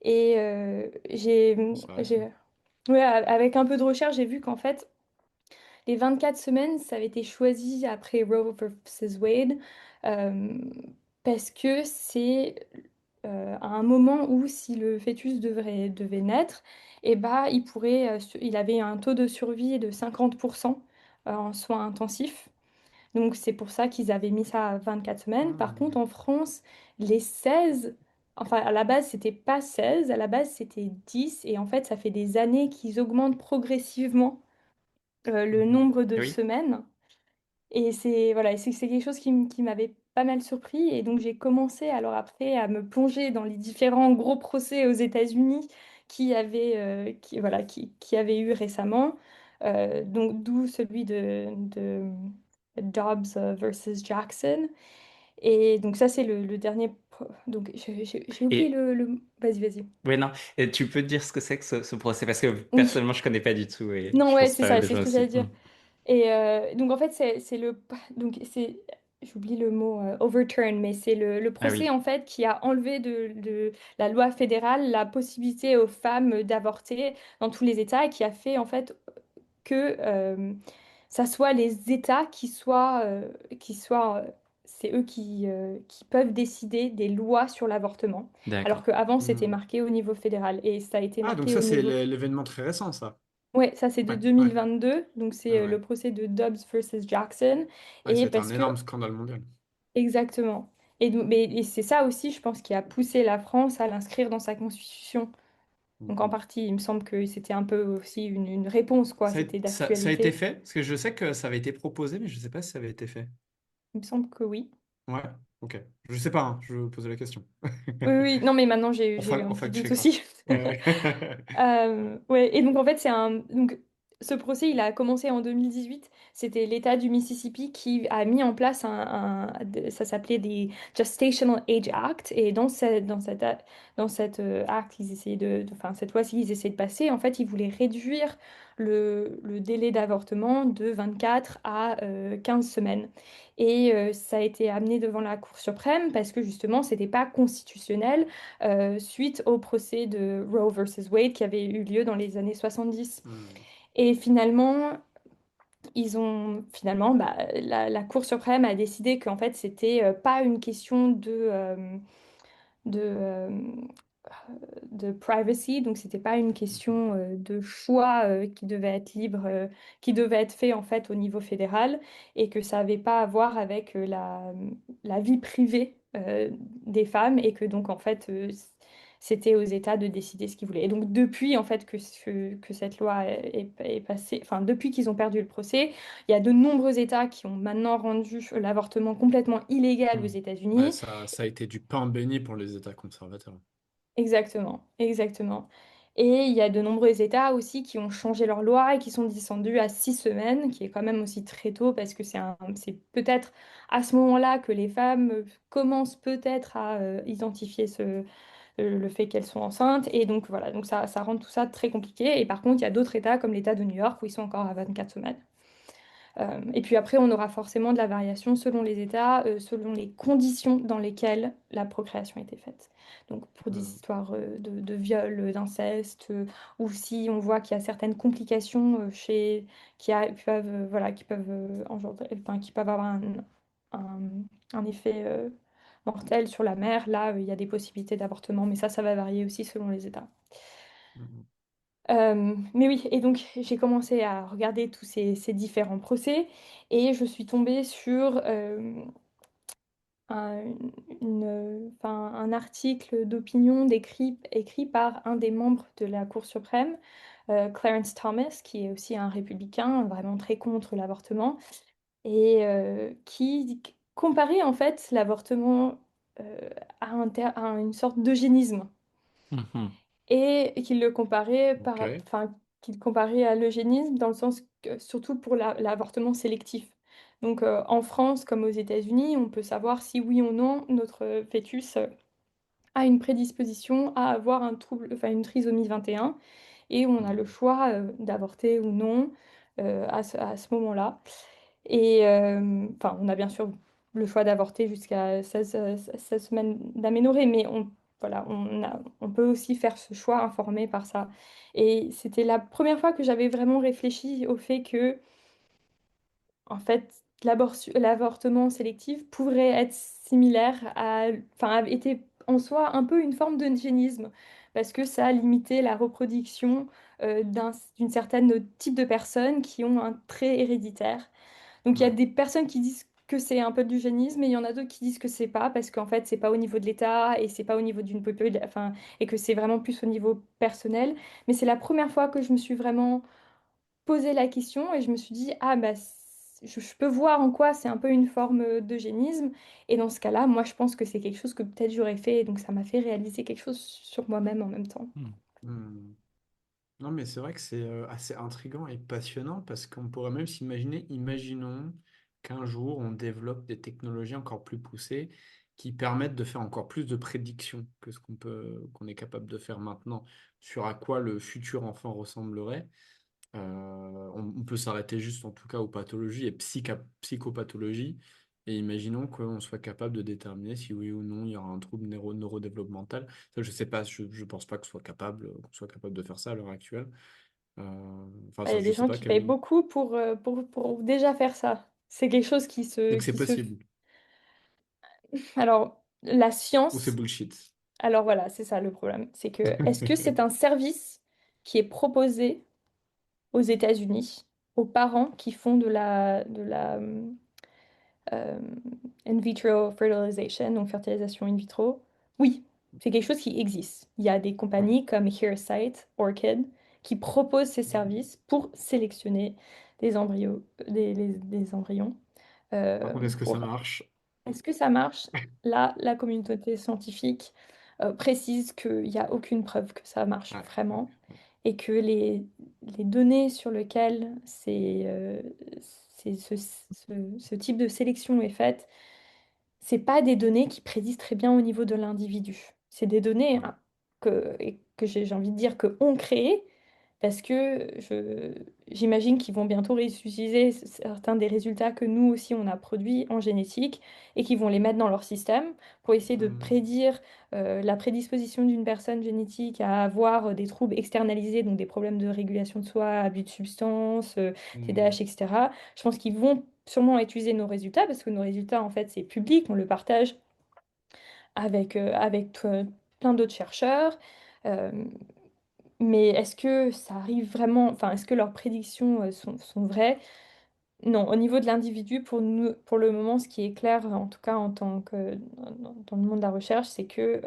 Et C'est vrai ça. ouais, avec un peu de recherche, j'ai vu qu'en fait, les 24 semaines, ça avait été choisi après Roe versus Wade, euh, parce que c'est à un moment où si le fœtus devait naître, et bah, il avait un taux de survie de 50% en soins intensifs. Donc c'est pour ça qu'ils avaient mis ça à 24 semaines. Par contre, Hmm. en France, les 16, enfin à la base, c'était pas 16, à la base, c'était 10. Et en fait, ça fait des années qu'ils augmentent progressivement le Mhm. nombre de Oui. semaines. Et c'est voilà, et c'est quelque chose qui m'avait pas mal surpris. Et donc j'ai commencé alors après à me plonger dans les différents gros procès aux États-Unis qui avaient eu récemment. Donc d'où celui de Dobbs versus Jackson. Et donc ça c'est le dernier. Donc j'ai oublié Et Vas-y, vas-y. ouais, non, et tu peux dire ce que c'est que ce procès, parce que Oui. personnellement, je connais pas du tout et Non, je ouais, pense c'est pas mal ça, de c'est ce gens que j'allais aussi. dire. Et donc en fait donc c'est j'oublie le mot overturn, mais c'est le Ah procès oui, en fait qui a enlevé de la loi fédérale la possibilité aux femmes d'avorter dans tous les États et qui a fait en fait que ça soit les États c'est eux qui peuvent décider des lois sur l'avortement, alors d'accord. qu'avant c'était Hmm. marqué au niveau fédéral et ça a été Ah, donc marqué ça, au c'est niveau... l'événement très récent, ça. Ouais, ça c'est de Ouais, ouais, 2022, donc c'est ouais, ouais. le procès de Dobbs versus Jackson. Ouais, Et c'est un parce que, énorme scandale mondial. exactement. Et c'est ça aussi, je pense, qui a poussé la France à l'inscrire dans sa constitution. Donc en Mhm. partie, il me semble que c'était un peu aussi une réponse, quoi, c'était Ça a été d'actualité. fait? Parce que je sais que ça avait été proposé, mais je ne sais pas si ça avait été fait. Il me semble que oui. Ouais, ok. Je sais pas, hein, je vous posais la question. Oui, oui, non, mais maintenant j'ai eu un On petit doute fact-checkera. aussi. Ouais, ouais. Ouais, et donc en fait, donc, ce procès, il a commencé en 2018. C'était l'État du Mississippi qui a mis en place ça s'appelait des Gestational Age Act. Et dans cette acte, ils essayaient enfin, cette loi-ci, ils essayaient de passer. En fait, ils voulaient réduire le délai d'avortement de 24 à 15 semaines. Et ça a été amené devant la Cour suprême parce que justement, c'était pas constitutionnel suite au procès de Roe versus Wade qui avait eu lieu dans les années 70. Hmm. Et finalement, bah, la Cour suprême a décidé qu'en fait, c'était pas une question de, de privacy, donc c'était pas une question de choix qui devait être libre, qui devait être fait en fait au niveau fédéral, et que ça n'avait pas à voir avec la vie privée des femmes, et que donc en fait c'était aux États de décider ce qu'ils voulaient. Et donc depuis en fait que cette loi est passée, enfin depuis qu'ils ont perdu le procès, il y a de nombreux États qui ont maintenant rendu l'avortement complètement illégal aux Hmm. Ouais, États-Unis. ça a été du pain béni pour les États conservateurs. Exactement, exactement. Et il y a de nombreux États aussi qui ont changé leur loi et qui sont descendus à 6 semaines, qui est quand même aussi très tôt parce que c'est peut-être à ce moment-là que les femmes commencent peut-être à identifier le fait qu'elles sont enceintes. Et donc voilà, donc ça rend tout ça très compliqué. Et par contre, il y a d'autres États comme l'État de New York où ils sont encore à 24 semaines. Et puis après, on aura forcément de la variation selon les États, selon les conditions dans lesquelles la procréation a été faite. Donc pour des Hmm. histoires de viol, d'inceste, ou si on voit qu'il y a certaines complications voilà, qui peuvent engendrer, enfin, qui peuvent avoir un, un effet mortel sur la mère, là, il y a des possibilités d'avortement, mais ça va varier aussi selon les États. Hmm. Mais oui, et donc j'ai commencé à regarder tous ces différents procès, et je suis tombée sur un, enfin, un article d'opinion écrit par un des membres de la Cour suprême, Clarence Thomas, qui est aussi un républicain vraiment très contre l'avortement, et qui comparait en fait l'avortement à une sorte d'eugénisme, Mhm. et Ok. qu'il comparait à l'eugénisme dans le sens que, surtout pour l'avortement sélectif. Donc en France comme aux États-Unis, on peut savoir si oui ou non notre fœtus a une prédisposition à avoir un trouble, enfin une trisomie 21, et on a le Hmm. choix d'avorter ou non à ce moment-là. Et enfin, on a bien sûr le choix d'avorter jusqu'à 16 semaines d'aménorrhée, mais voilà, on peut aussi faire ce choix informé par ça. Et c'était la première fois que j'avais vraiment réfléchi au fait que, en fait, l'avortement sélectif pourrait être similaire enfin, était en soi un peu une forme d'eugénisme, parce que ça limitait la reproduction d'une certaine type de personnes qui ont un trait héréditaire. Donc il y a Ouais. des personnes qui disent que c'est un peu du génisme, mais il y en a d'autres qui disent que c'est pas, parce qu'en fait c'est pas au niveau de l'État et c'est pas au niveau d'une population, enfin, et que c'est vraiment plus au niveau personnel. Mais c'est la première fois que je me suis vraiment posé la question, et je me suis dit, ah bah je peux voir en quoi c'est un peu une forme d'eugénisme, et dans ce cas-là, moi je pense que c'est quelque chose que peut-être j'aurais fait, et donc ça m'a fait réaliser quelque chose sur moi-même en même temps. Mhm. Hmm. Non, mais c'est vrai que c'est assez intriguant et passionnant parce qu'on pourrait même s'imaginer, imaginons qu'un jour on développe des technologies encore plus poussées qui permettent de faire encore plus de prédictions que ce qu'on est capable de faire maintenant sur à quoi le futur enfant ressemblerait. On peut s'arrêter juste en tout cas aux pathologies et psychopathologies. Et imaginons qu'on soit capable de déterminer si oui ou non il y aura un trouble neurodéveloppemental. Ça, je sais pas, je pense pas qu'on soit capable de faire ça à l'heure actuelle. Enfin, Il y ça, a je des sais gens pas, qui payent Camille. beaucoup pour déjà faire ça. C'est quelque chose Donc c'est qui se... possible. Alors, la Ou c'est science, bullshit. alors voilà, c'est ça le problème. C'est que, est-ce que c'est un service qui est proposé aux États-Unis aux parents qui font euh, in vitro fertilization, donc fertilisation in vitro? Oui, c'est quelque chose qui existe. Il y a des Ouais. compagnies comme Hearsight, Orchid, qui proposent ces services pour sélectionner des embryos, des embryons. Par contre, est-ce que ça Pour marche? Est-ce que ça marche? Là, la communauté scientifique précise qu'il n'y a aucune preuve que ça marche Ouais, ouais, vraiment, ouais. et que les données sur lesquelles ce type de sélection est faite, c'est pas des données qui prédisent très bien au niveau de l'individu. C'est des données Ouais. hein, que j'ai envie de dire que ont créé, parce que j'imagine qu'ils vont bientôt réutiliser certains des résultats que nous aussi on a produits en génétique, et qu'ils vont les mettre dans leur système pour essayer de Hmm. prédire la prédisposition d'une personne génétique à avoir des troubles externalisés, donc des problèmes de régulation de soi, abus de substances, Hmm. TDAH, etc. Je pense qu'ils vont sûrement utiliser nos résultats, parce que nos résultats, en fait, c'est public, on le partage avec plein d'autres chercheurs. Euh, mais est-ce que ça arrive vraiment, enfin, est-ce que leurs prédictions sont vraies? Non, au niveau de l'individu, pour nous, pour le moment, ce qui est clair, en tout cas en tant que dans le monde de la recherche, c'est que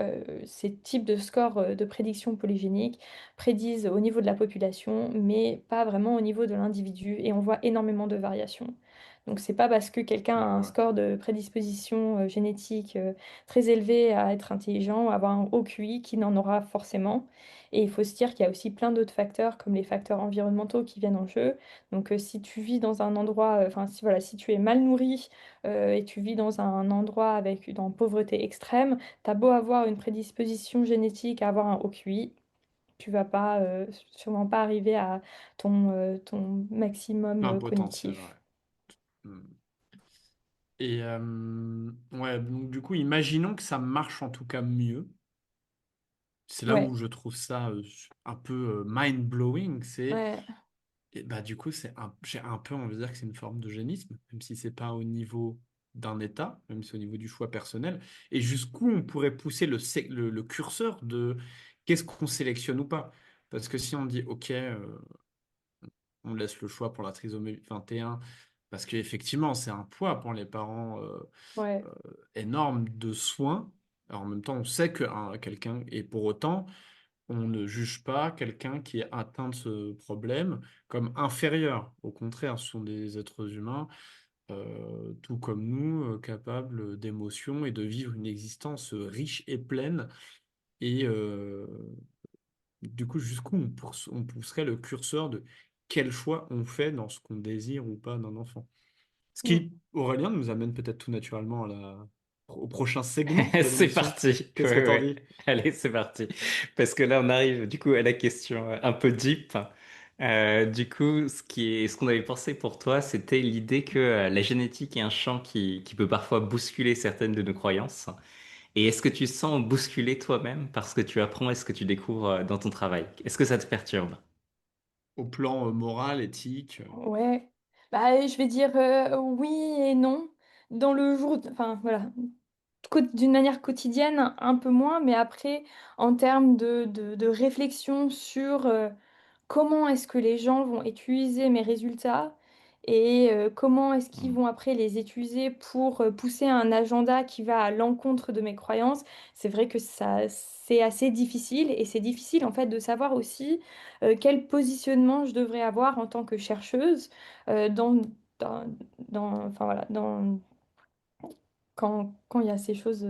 ces types de scores de prédiction polygénique prédisent au niveau de la population, mais pas vraiment au niveau de l'individu, et on voit énormément de variations. Donc c'est pas parce que quelqu'un a un D'accord. score de prédisposition génétique très élevé à être intelligent, à avoir un haut QI, qu'il n'en aura forcément. Et il faut se dire qu'il y a aussi plein d'autres facteurs, comme les facteurs environnementaux qui viennent en jeu. Donc, si tu vis dans un endroit, enfin, si, voilà, si tu es mal nourri et tu vis dans un endroit avec dans pauvreté extrême, t'as beau avoir une prédisposition génétique à avoir un haut QI, tu vas pas, sûrement pas arriver à ton maximum Un potentiel, cognitif. ouais. Hmm. Et ouais, donc du coup, imaginons que ça marche en tout cas mieux. C'est là Ouais, où je trouve ça un peu mind-blowing. ouais, Et bah, du coup, j'ai un peu envie de dire que c'est une forme d'eugénisme, même si c'est pas au niveau d'un État, même si c'est au niveau du choix personnel. Et jusqu'où on pourrait pousser le curseur de qu'est-ce qu'on sélectionne ou pas. Parce que si on dit, OK, on laisse le choix pour la trisomie 21, parce qu'effectivement, c'est un poids pour les parents ouais. euh, énorme de soins. Alors, en même temps, on sait que quelqu'un, et pour autant, on ne juge pas quelqu'un qui est atteint de ce problème comme inférieur. Au contraire, ce sont des êtres humains, tout comme nous, capables d'émotions et de vivre une existence riche et pleine. Et du coup, jusqu'où on pousserait le curseur de quel choix on fait dans ce qu'on désire ou pas d'un enfant. Ce Mm. qui, Aurélien, nous amène peut-être tout naturellement au prochain segment de C'est l'émission. parti. Qu'est-ce que Ouais, t'en ouais. dis? Allez, c'est parti. Parce que là, on arrive du coup à la question un peu deep. Du coup, ce qu'on avait pensé pour toi, c'était l'idée que la génétique est un champ qui peut parfois bousculer certaines de nos croyances. Et est-ce que tu sens bousculer toi-même parce que tu apprends et ce que tu découvres dans ton travail? Est-ce que ça te perturbe? Au plan moral, éthique. Ouais. Bah, je vais dire oui et non. Dans le jour, enfin voilà, d'une manière quotidienne, un peu moins, mais après, en termes de réflexion sur comment est-ce que les gens vont utiliser mes résultats et comment est-ce qu'ils Hmm. vont après les utiliser pour pousser un agenda qui va à l'encontre de mes croyances, c'est vrai que ça, c'est assez difficile et c'est difficile en fait de savoir aussi quel positionnement je devrais avoir en tant que chercheuse dans, enfin voilà, quand il y a ces choses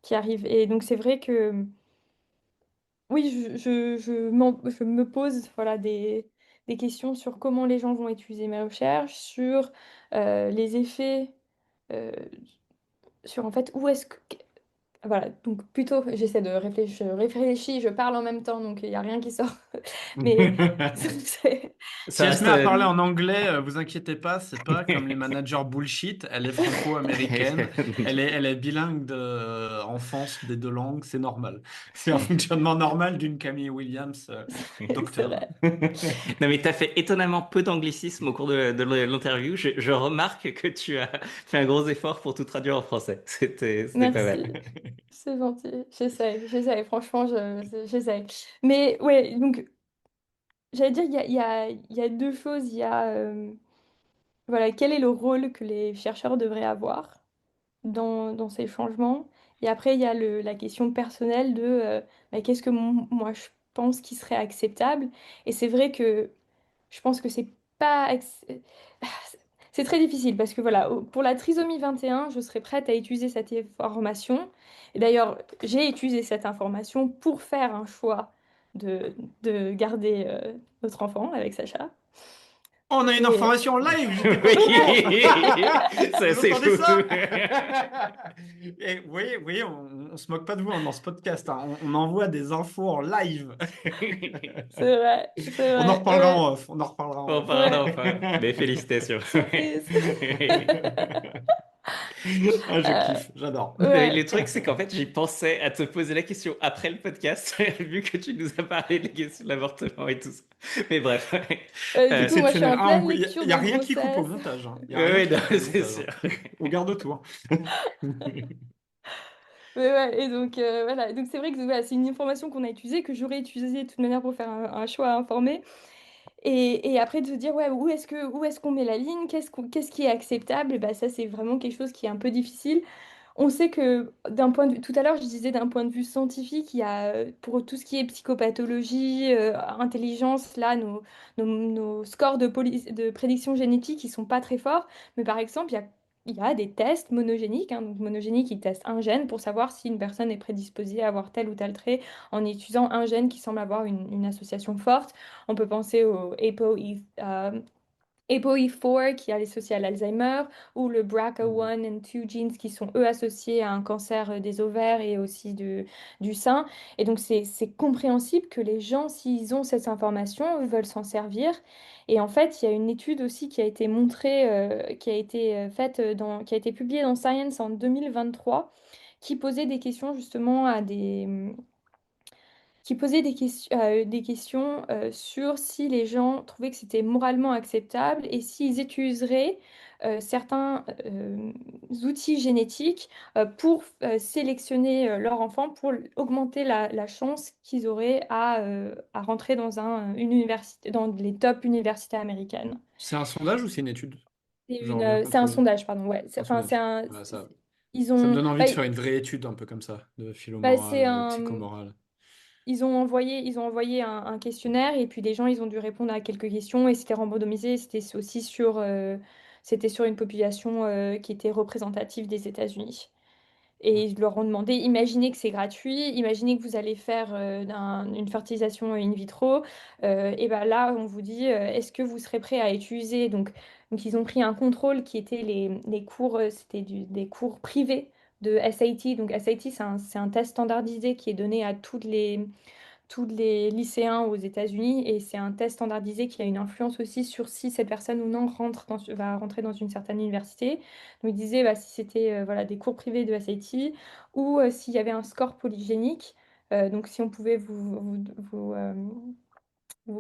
qui arrivent. Et donc c'est vrai que oui, je me pose voilà, des questions sur comment les gens vont utiliser mes recherches, sur les effets, euh, sur en fait où est-ce que... Voilà, donc plutôt j'essaie de réfléchir, je réfléchis, je parle en même temps, donc il n'y a rien qui sort. Mais c'est... Si Ça elle se met reste. à parler en anglais, vous inquiétez pas, c'est pas comme les managers bullshit. Elle est franco-américaine, elle est bilingue enfance des deux langues, c'est normal. C'est un fonctionnement normal d'une Camille Williams, c'est docteur. vrai. Non, mais tu as fait étonnamment peu d'anglicisme au cours de l'interview. Je remarque que tu as fait un gros effort pour tout traduire en français. C'était pas mal. Merci. C'est gentil. J'essaie, franchement, j'essaie. Mais ouais, donc j'allais dire, il y a deux choses. Il y a, voilà, quel est le rôle que les chercheurs devraient avoir dans ces changements? Et après, il y a la question personnelle de bah, qu'est-ce que moi je pense qui serait acceptable? Et c'est vrai que je pense que c'est pas... C'est très difficile parce que voilà, pour la trisomie 21, je serais prête à utiliser cette information. Et d'ailleurs, j'ai utilisé cette information pour faire un choix de, de garder notre enfant avec Sacha. On a une Et information en live, j'étais pas au courant. Oui, c'est Vous assez entendez fou. ça? Et vous voyez, on se moque pas de vous dans ce podcast, hein. On envoie des infos en live. c'est vrai, c'est On en vrai. reparlera en off. On en reparlera en On off. parle Ouais, enfin. Mais félicitations. surprise. Ah, je Euh, kiffe, j'adore. Le ouais. truc, c'est qu'en fait, j'y pensais à te poser la question après le podcast, vu que tu nous as parlé des questions de l'avortement et tout ça. Mais bref. Du coup, moi, je suis Exceptionnel. en Ah, pleine il lecture n'y a, de rien qui coupe au grossesse. montage, hein. Il n'y a rien Oui, qui non, coupe au c'est montage, sûr. hein. On garde tout, hein. Ouais, et donc voilà, donc c'est vrai que voilà, c'est une information qu'on a utilisée, que j'aurais utilisée de toute manière pour faire un choix informé. Et après de se dire, ouais, où est-ce qu'on met la ligne, qu'est-ce qui est acceptable, et bah, ça c'est vraiment quelque chose qui est un peu difficile. On sait que d'un point de vue, tout à l'heure je disais d'un point de vue scientifique, il y a pour tout ce qui est psychopathologie, intelligence, là nos scores de prédiction génétique ils sont pas très forts, mais par exemple il y a des tests monogéniques, hein. Donc monogéniques ils testent un gène pour savoir si une personne est prédisposée à avoir tel ou tel trait en utilisant un gène qui semble avoir une association forte. On peut penser au ApoE4 qui est associé à l'Alzheimer, ou le Mhm. BRCA1 et 2 genes qui sont eux associés à un cancer des ovaires et aussi du sein. Et donc c'est compréhensible que les gens, s'ils ont cette information, veulent s'en servir. Et en fait, il y a une étude aussi qui a été montrée, qui a été faite qui a été publiée dans Science en 2023, qui posait des questions justement à qui posait des questions sur si les gens trouvaient que c'était moralement acceptable et s'ils utiliseraient certains outils génétiques pour sélectionner leur enfant pour augmenter la chance qu'ils auraient à rentrer dans une université, dans les top universités américaines. C'est un sondage ou c'est une étude? C'est Genre bien c'est un contrôlée. sondage, pardon, ouais. Un Enfin, sondage. Voilà, ça, ils ça me ont, donne envie de faire une vraie étude un peu comme ça, de c'est philo-morale, un, psychomorale. Ils ont envoyé un questionnaire et puis les gens, ils ont dû répondre à quelques questions et c'était randomisé. C'était aussi c'était sur une population qui était représentative des États-Unis. Et ils leur ont demandé, imaginez que c'est gratuit, imaginez que vous allez faire une fertilisation in vitro. Et ben là, on vous dit, est-ce que vous serez prêt à utiliser donc ils ont pris un contrôle qui était les cours, c'était des cours privés de SAT. Donc SAT, c'est un test standardisé qui est donné à tous les lycéens aux États-Unis et c'est un test standardisé qui a une influence aussi sur si cette personne ou non va rentrer dans une certaine université. Donc il disait bah, si c'était voilà, des cours privés de SAT ou s'il y avait un score polygénique, donc si on pouvait vous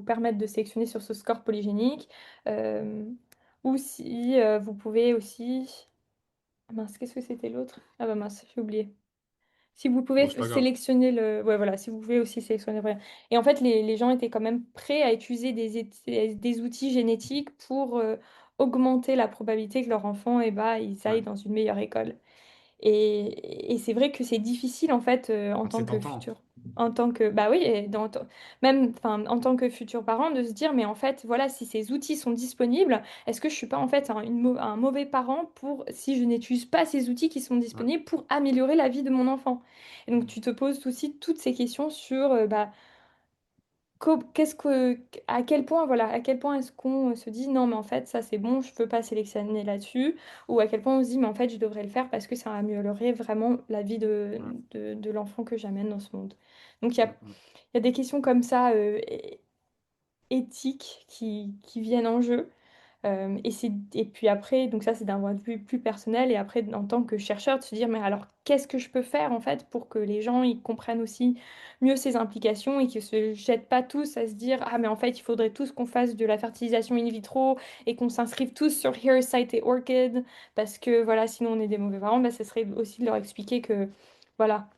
permettre de sélectionner sur ce score polygénique, euh, ou si vous pouvez aussi... Ah mince, qu'est-ce que c'était l'autre? Ah bah mince, j'ai oublié. Si vous Bon, pouvez c'est pas grave. sélectionner le... Ouais, voilà, si vous pouvez aussi sélectionner... Voilà. Et en fait, les gens étaient quand même prêts à utiliser des outils génétiques pour augmenter la probabilité que leur enfant, eh ben, ils aillent Ouais. dans une meilleure école. Et c'est vrai que c'est difficile en fait en C'est tant que tentant. futur, en tant que bah oui, même enfin en tant que futur parent de se dire mais en fait voilà si ces outils sont disponibles, est-ce que je suis pas en fait un mauvais parent pour si je n'utilise pas ces outils qui sont Ouais. disponibles pour améliorer la vie de mon enfant? Et donc tu te poses aussi toutes ces questions sur bah à quel point, voilà, à quel point est-ce qu'on se dit non, mais en fait, ça c'est bon, je peux pas sélectionner là-dessus, ou à quel point on se dit, mais en fait, je devrais le faire parce que ça améliorerait vraiment la vie Ouais. de l'enfant que j'amène dans ce monde. Donc Mm, mm. il y a des questions comme ça éthiques qui viennent en jeu. Et puis après, donc ça c'est d'un point de vue plus personnel, et après en tant que chercheur, de se dire, mais alors qu'est-ce que je peux faire en fait pour que les gens ils comprennent aussi mieux ces implications et qu'ils se jettent pas tous à se dire, ah mais en fait il faudrait tous qu'on fasse de la fertilisation in vitro et qu'on s'inscrive tous sur Here, Site et Orchid, parce que voilà, sinon on est des mauvais parents, bah, ce serait aussi de leur expliquer que voilà.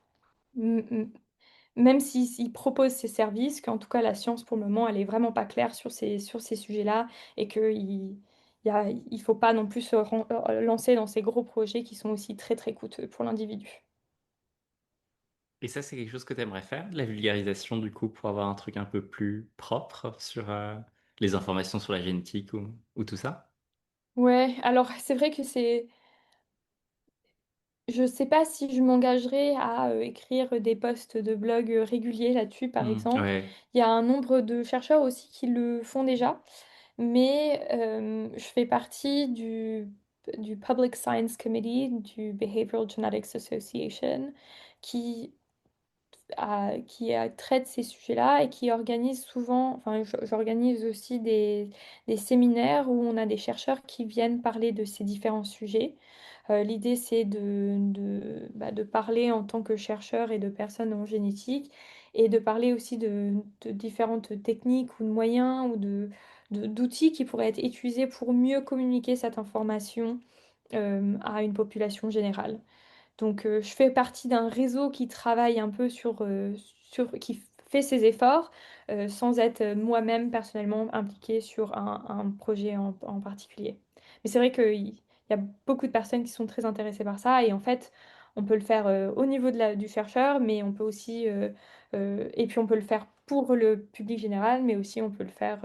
Même s'ils proposent ces services, qu'en tout cas la science pour le moment elle est vraiment pas claire sur ces sujets-là et il faut pas non plus lancer dans ces gros projets qui sont aussi très très coûteux pour l'individu. Et ça, c'est quelque chose que tu aimerais faire, la vulgarisation du coup, pour avoir un truc un peu plus propre sur les informations sur la génétique ou tout ça? Ouais, alors c'est vrai que je sais pas si je m'engagerai à écrire des posts de blog réguliers là-dessus par exemple. Ouais. Il y a un nombre de chercheurs aussi qui le font déjà. Mais je fais partie du Public Science Committee du Behavioral Genetics Association qui, traite ces sujets-là et qui organise souvent, enfin j'organise aussi des séminaires où on a des chercheurs qui viennent parler de ces différents sujets. L'idée, c'est de parler en tant que chercheur et de personnes en génétique et de parler aussi de différentes techniques ou de moyens ou d'outils qui pourraient être utilisés pour mieux communiquer cette information à une population générale. Donc, je fais partie d'un réseau qui travaille un peu qui fait ses efforts, sans être moi-même personnellement impliquée sur un projet en particulier. Mais c'est vrai qu'il y a beaucoup de personnes qui sont très intéressées par ça et en fait, on peut le faire au niveau du chercheur, mais on peut aussi, et puis on peut le faire pour le public général, mais aussi on peut le faire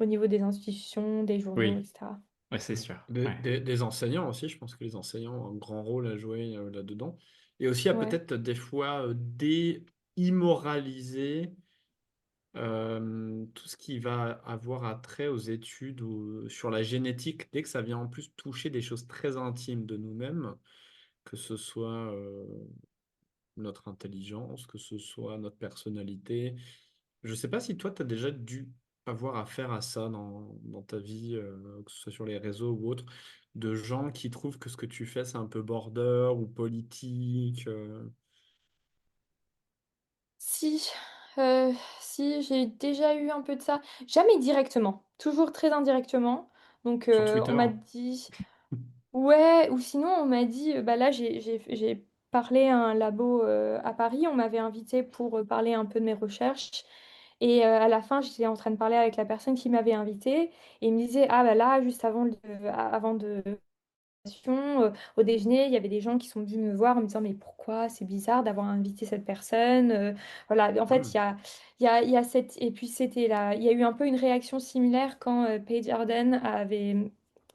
au niveau des institutions, des journaux, Oui, etc. ouais, c'est sûr. Des, Ouais. des enseignants aussi, je pense que les enseignants ont un grand rôle à jouer là-dedans. Et aussi à Ouais. peut-être des fois déimmoraliser tout ce qui va avoir attrait aux études sur la génétique, dès que ça vient en plus toucher des choses très intimes de nous-mêmes, que ce soit notre intelligence, que ce soit notre personnalité. Je ne sais pas si toi, tu as déjà dû avoir affaire à ça dans ta vie, que ce soit sur les réseaux ou autre, de gens qui trouvent que ce que tu fais, c'est un peu border ou politique. Si, si, j'ai déjà eu un peu de ça. Jamais directement, toujours très indirectement. Donc, Sur on Twitter. m'a dit, ouais, ou sinon on m'a dit, bah là j'ai parlé à un labo à Paris, on m'avait invité pour parler un peu de mes recherches. Et à la fin, j'étais en train de parler avec la personne qui m'avait invité et il me disait, ah bah là, juste avant de au déjeuner, il y avait des gens qui sont venus me voir en me disant, mais pourquoi c'est bizarre d'avoir invité cette personne. Voilà, en fait, Hmm. il y a cette... Et puis, c'était là, il y a eu un peu une réaction similaire quand Paige Arden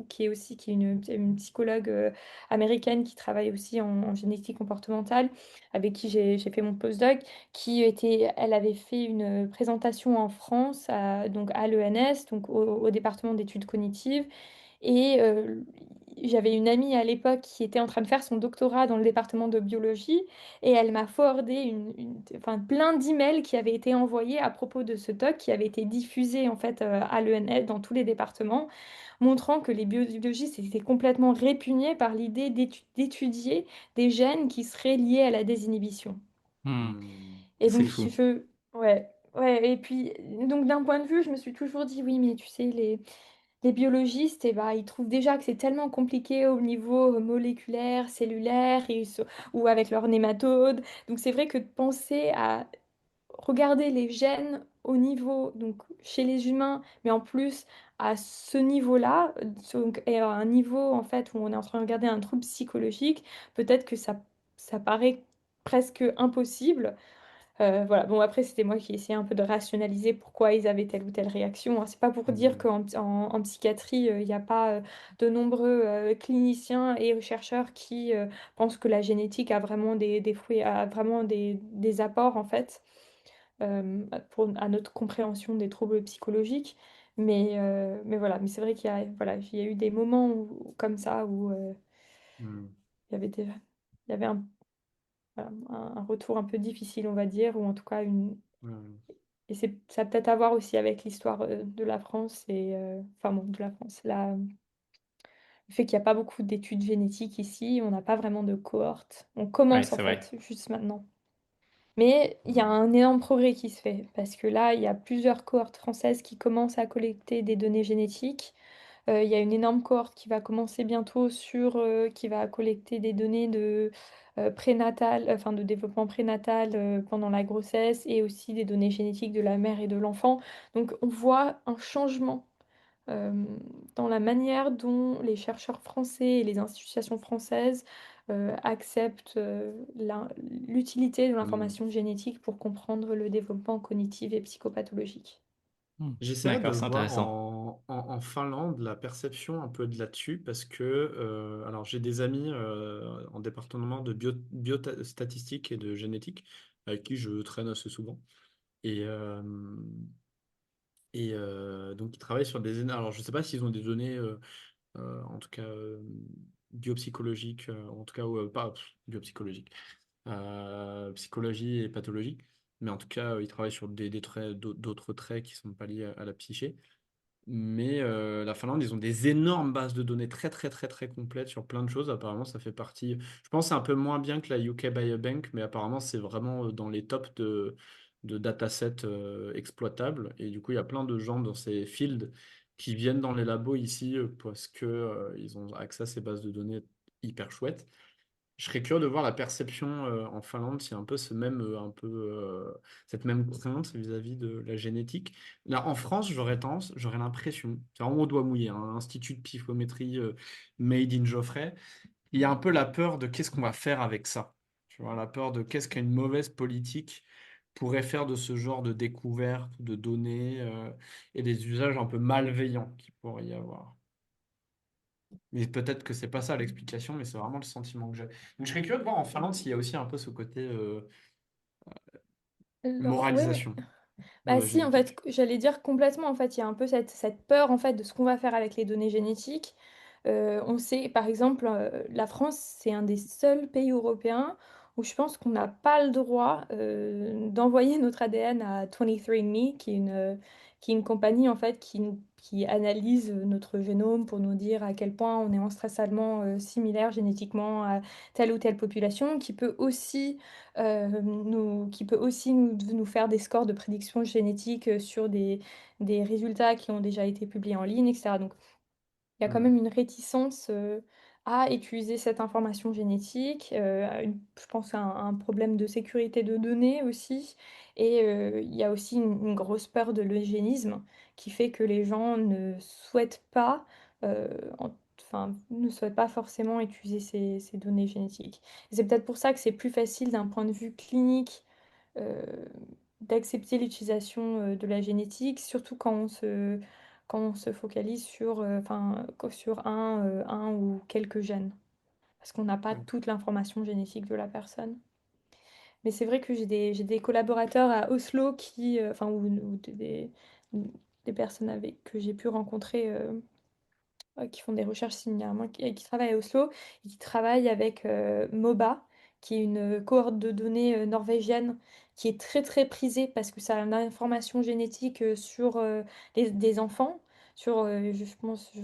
qui est une psychologue américaine qui travaille aussi en génétique comportementale, avec qui j'ai fait mon postdoc, elle avait fait une présentation en France, donc à l'ENS, donc au département d'études cognitives. Et j'avais une amie à l'époque qui était en train de faire son doctorat dans le département de biologie et elle m'a forwardé enfin, plein d'emails qui avaient été envoyés à propos de ce doc qui avait été diffusé en fait à l'ENL dans tous les départements, montrant que les biologistes étaient complètement répugnés par l'idée d'étudier des gènes qui seraient liés à la désinhibition. Hmm. Hmm. Et C'est donc, fou. ouais, ouais. Et puis, donc d'un point de vue, je me suis toujours dit, oui, mais tu sais, les biologistes, eh ben, ils trouvent déjà que c'est tellement compliqué au niveau moléculaire, cellulaire, ou avec leurs nématodes. Donc c'est vrai que de penser à regarder les gènes au niveau, donc chez les humains, mais en plus à ce niveau-là, donc, et à un niveau en fait où on est en train de regarder un trouble psychologique, peut-être que ça paraît presque impossible. Voilà. Bon, après, c'était moi qui essayais un peu de rationaliser pourquoi ils avaient telle ou telle réaction, hein. C'est pas pour dire Hmm. en psychiatrie, il n'y a pas de nombreux cliniciens et chercheurs qui pensent que la génétique a vraiment des fruits, a vraiment des apports, en fait, à notre compréhension des troubles psychologiques. Mais voilà. Mais c'est vrai voilà, il y a eu des moments comme ça où Hmm. il y avait il y avait voilà, un retour un peu difficile, on va dire, ou en tout cas Hmm. et ça a peut-être à voir aussi avec l'histoire de la France enfin bon, de la France, le fait qu'il n'y a pas beaucoup d'études génétiques ici, on n'a pas vraiment de cohorte. On Ouais, commence en c'est vrai. fait juste maintenant. Mais il y a un énorme progrès qui se fait parce que là, il y a plusieurs cohortes françaises qui commencent à collecter des données génétiques. Il y a une énorme cohorte qui va commencer bientôt qui va collecter des données de prénatal, enfin de développement prénatal pendant la grossesse et aussi des données génétiques de la mère et de l'enfant. Donc on voit un changement euh, dans la manière dont les chercheurs français et les institutions françaises acceptent l'utilité de Hmm. l'information génétique pour comprendre le développement cognitif et psychopathologique. Hmm. J'essaierai de D'accord, c'est voir intéressant. en Finlande la perception un peu de là-dessus parce que alors j'ai des amis en département de biostatistique et de génétique avec qui je traîne assez souvent et, donc ils travaillent sur des alors je sais pas s'ils ont des données en tout cas biopsychologiques en tout cas pas biopsychologiques psychologie et pathologie mais en tout cas ils travaillent sur des traits d'autres traits qui sont pas liés à la psyché. Mais la Finlande, ils ont des énormes bases de données très très très très complètes sur plein de choses. Apparemment, ça fait partie. Je pense que c'est un peu moins bien que la UK Biobank, mais apparemment, c'est vraiment dans les tops de datasets exploitables. Et du coup, il y a plein de gens dans ces fields qui viennent dans les labos ici parce que ils ont accès à ces bases de données hyper chouettes. Je serais curieux de voir la perception en Finlande, s'il y a un peu cette même crainte vis-à-vis de la génétique. Là, en France, j'aurais l'impression, c'est vraiment au doigt mouillé, hein, Institut de psychométrie made in Geoffrey, il y a un peu la peur de qu'est-ce qu'on va faire avec ça. Tu vois, la peur de qu'est-ce qu'une mauvaise politique pourrait faire de ce genre de découvertes, de données et des usages un peu malveillants qu'il pourrait y avoir. Mais peut-être que c'est pas ça l'explication, mais c'est vraiment le sentiment que j'ai. Donc je serais curieux de voir en Finlande s'il y a aussi un peu ce côté Ouais. moralisation de Bah la si, en fait, génétique. j'allais dire complètement, en fait, il y a un peu cette peur, en fait, de ce qu'on va faire avec les données génétiques. On sait, par exemple, la France, c'est un des seuls pays européens où je pense qu'on n'a pas le droit d'envoyer notre ADN à 23andMe, qui est une compagnie, en fait, qui analyse notre génome pour nous dire à quel point on est ancestralement similaire génétiquement à telle ou telle population, qui peut aussi nous faire des scores de prédiction génétique sur des résultats qui ont déjà été publiés en ligne, etc. Donc, il y a quand Hmm. même une réticence à utiliser cette information génétique. Je pense à un problème de sécurité de données aussi. Et il y a aussi une grosse peur de l'eugénisme qui fait que les gens ne souhaitent pas, euh, enfin, ne souhaitent pas forcément utiliser ces données génétiques. Et c'est peut-être pour ça que c'est plus facile d'un point de vue clinique euh, d'accepter l'utilisation de la génétique, surtout quand on se focalise sur, sur un ou quelques gènes, parce qu'on n'a pas toute l'information génétique de la personne. Mais c'est vrai que j'ai des collaborateurs à Oslo ou des personnes avec, que j'ai pu rencontrer qui font des recherches similairement, qui travaillent à Oslo et qui travaillent avec MOBA, qui est une cohorte de données norvégienne qui est très très prisée parce que ça a l'information génétique sur des enfants, je pense, je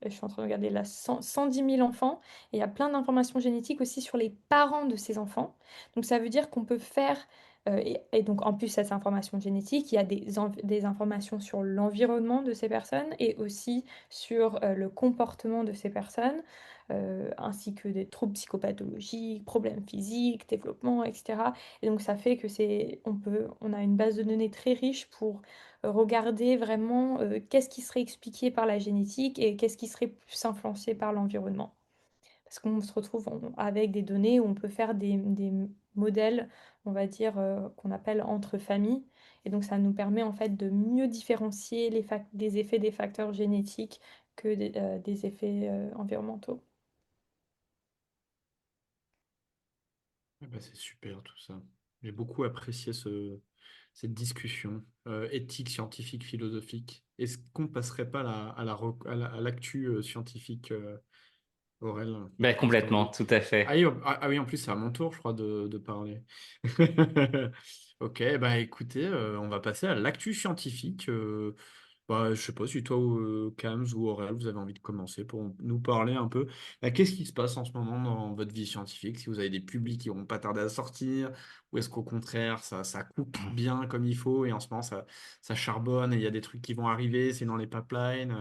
suis en train de regarder là, 110 000 enfants, et il y a plein d'informations génétiques aussi sur les parents de ces enfants. Donc ça veut dire qu'on peut faire, et donc en plus de cette information génétique, il y a des informations sur l'environnement de ces personnes et aussi sur le comportement de ces personnes, ainsi que des troubles psychopathologiques, problèmes physiques, développement, etc. Et donc ça fait que on a une base de données très riche pour regarder vraiment qu'est-ce qui serait expliqué par la génétique et qu'est-ce qui serait plus influencé par l'environnement. Parce qu'on se retrouve avec des données où on peut faire des modèles, on va dire, qu'on appelle entre familles. Et donc ça nous permet en fait de mieux différencier des effets des facteurs génétiques que des effets environnementaux. Ah bah, c'est super tout ça. J'ai beaucoup apprécié cette discussion éthique, scientifique, philosophique. Est-ce qu'on passerait pas à l'actu scientifique, Aurel? Ben, Qu'est-ce que t'en complètement, dis? tout à fait. Ah oui, en plus, c'est à mon tour, je crois, de parler. Ok, bah écoutez, on va passer à l'actu scientifique. Bah, je sais pas si toi, Kams ou Aurel, vous avez envie de commencer pour nous parler un peu. Bah, qu'est-ce qui se passe en ce moment dans votre vie scientifique? Si vous avez des publics qui vont pas tarder à sortir, ou est-ce qu'au contraire, ça coupe bien comme il faut et en ce moment, ça charbonne et il y a des trucs qui vont arriver, c'est dans les pipelines.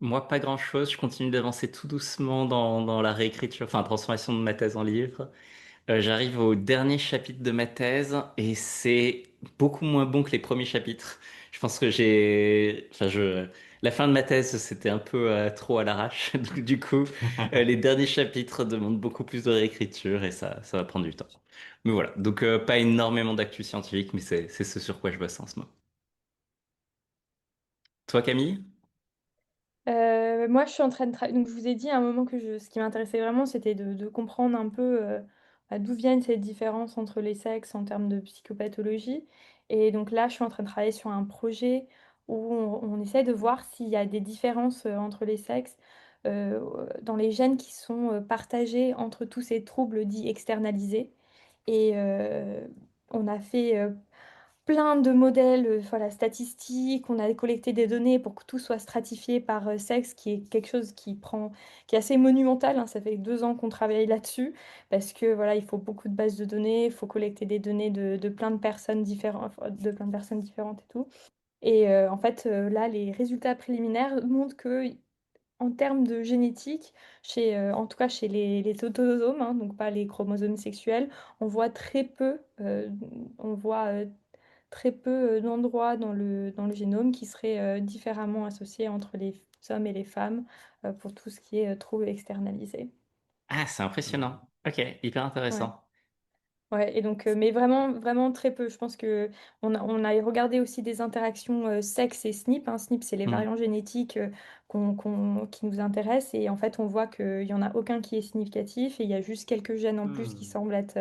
Moi, pas grand-chose. Je continue d'avancer tout doucement dans la réécriture, enfin, transformation de ma thèse en livre. J'arrive au dernier chapitre de ma thèse et c'est beaucoup moins bon que les premiers chapitres. Je pense que la fin de ma thèse, c'était un peu trop à l'arrache. Donc, du coup, les derniers chapitres demandent beaucoup plus de réécriture et ça va prendre du temps. Mais voilà. Donc, pas énormément d'actu scientifique, mais c'est ce sur quoi je bosse en ce moment. Toi, Camille? Moi, je suis en train de travailler. Donc, je vous ai dit à un moment ce qui m'intéressait vraiment, c'était de comprendre un peu d'où viennent ces différences entre les sexes en termes de psychopathologie. Et donc là, je suis en train de travailler sur un projet où on essaie de voir s'il y a des différences entre les sexes dans les gènes qui sont partagés entre tous ces troubles dits externalisés. Et on a fait plein de modèles voilà, statistiques, on a collecté des données pour que tout soit stratifié par sexe, qui est quelque chose qui est assez monumental, hein. Ça fait 2 ans qu'on travaille là-dessus, parce que voilà, il faut beaucoup de bases de données, il faut collecter des données de plein de personnes différentes, de plein de personnes différentes et tout. Et en fait, là, les résultats préliminaires montrent que en termes de génétique, en tout cas chez les autosomes, hein, donc pas les chromosomes sexuels, on voit très peu, on voit, très peu, d'endroits dans le génome qui seraient, différemment associés entre les hommes et les femmes, pour tout ce qui est, troubles externalisés. Ah, c'est impressionnant. Ok, hyper Ouais. intéressant. Ouais, et donc, mais vraiment, vraiment très peu. Je pense que on a regardé aussi des interactions sexe et SNP, hein. SNP, c'est les Hmm. variants génétiques qui nous intéressent. Et en fait, on voit qu'il n'y en a aucun qui est significatif. Et il y a juste quelques gènes en plus qui Hmm. semblent être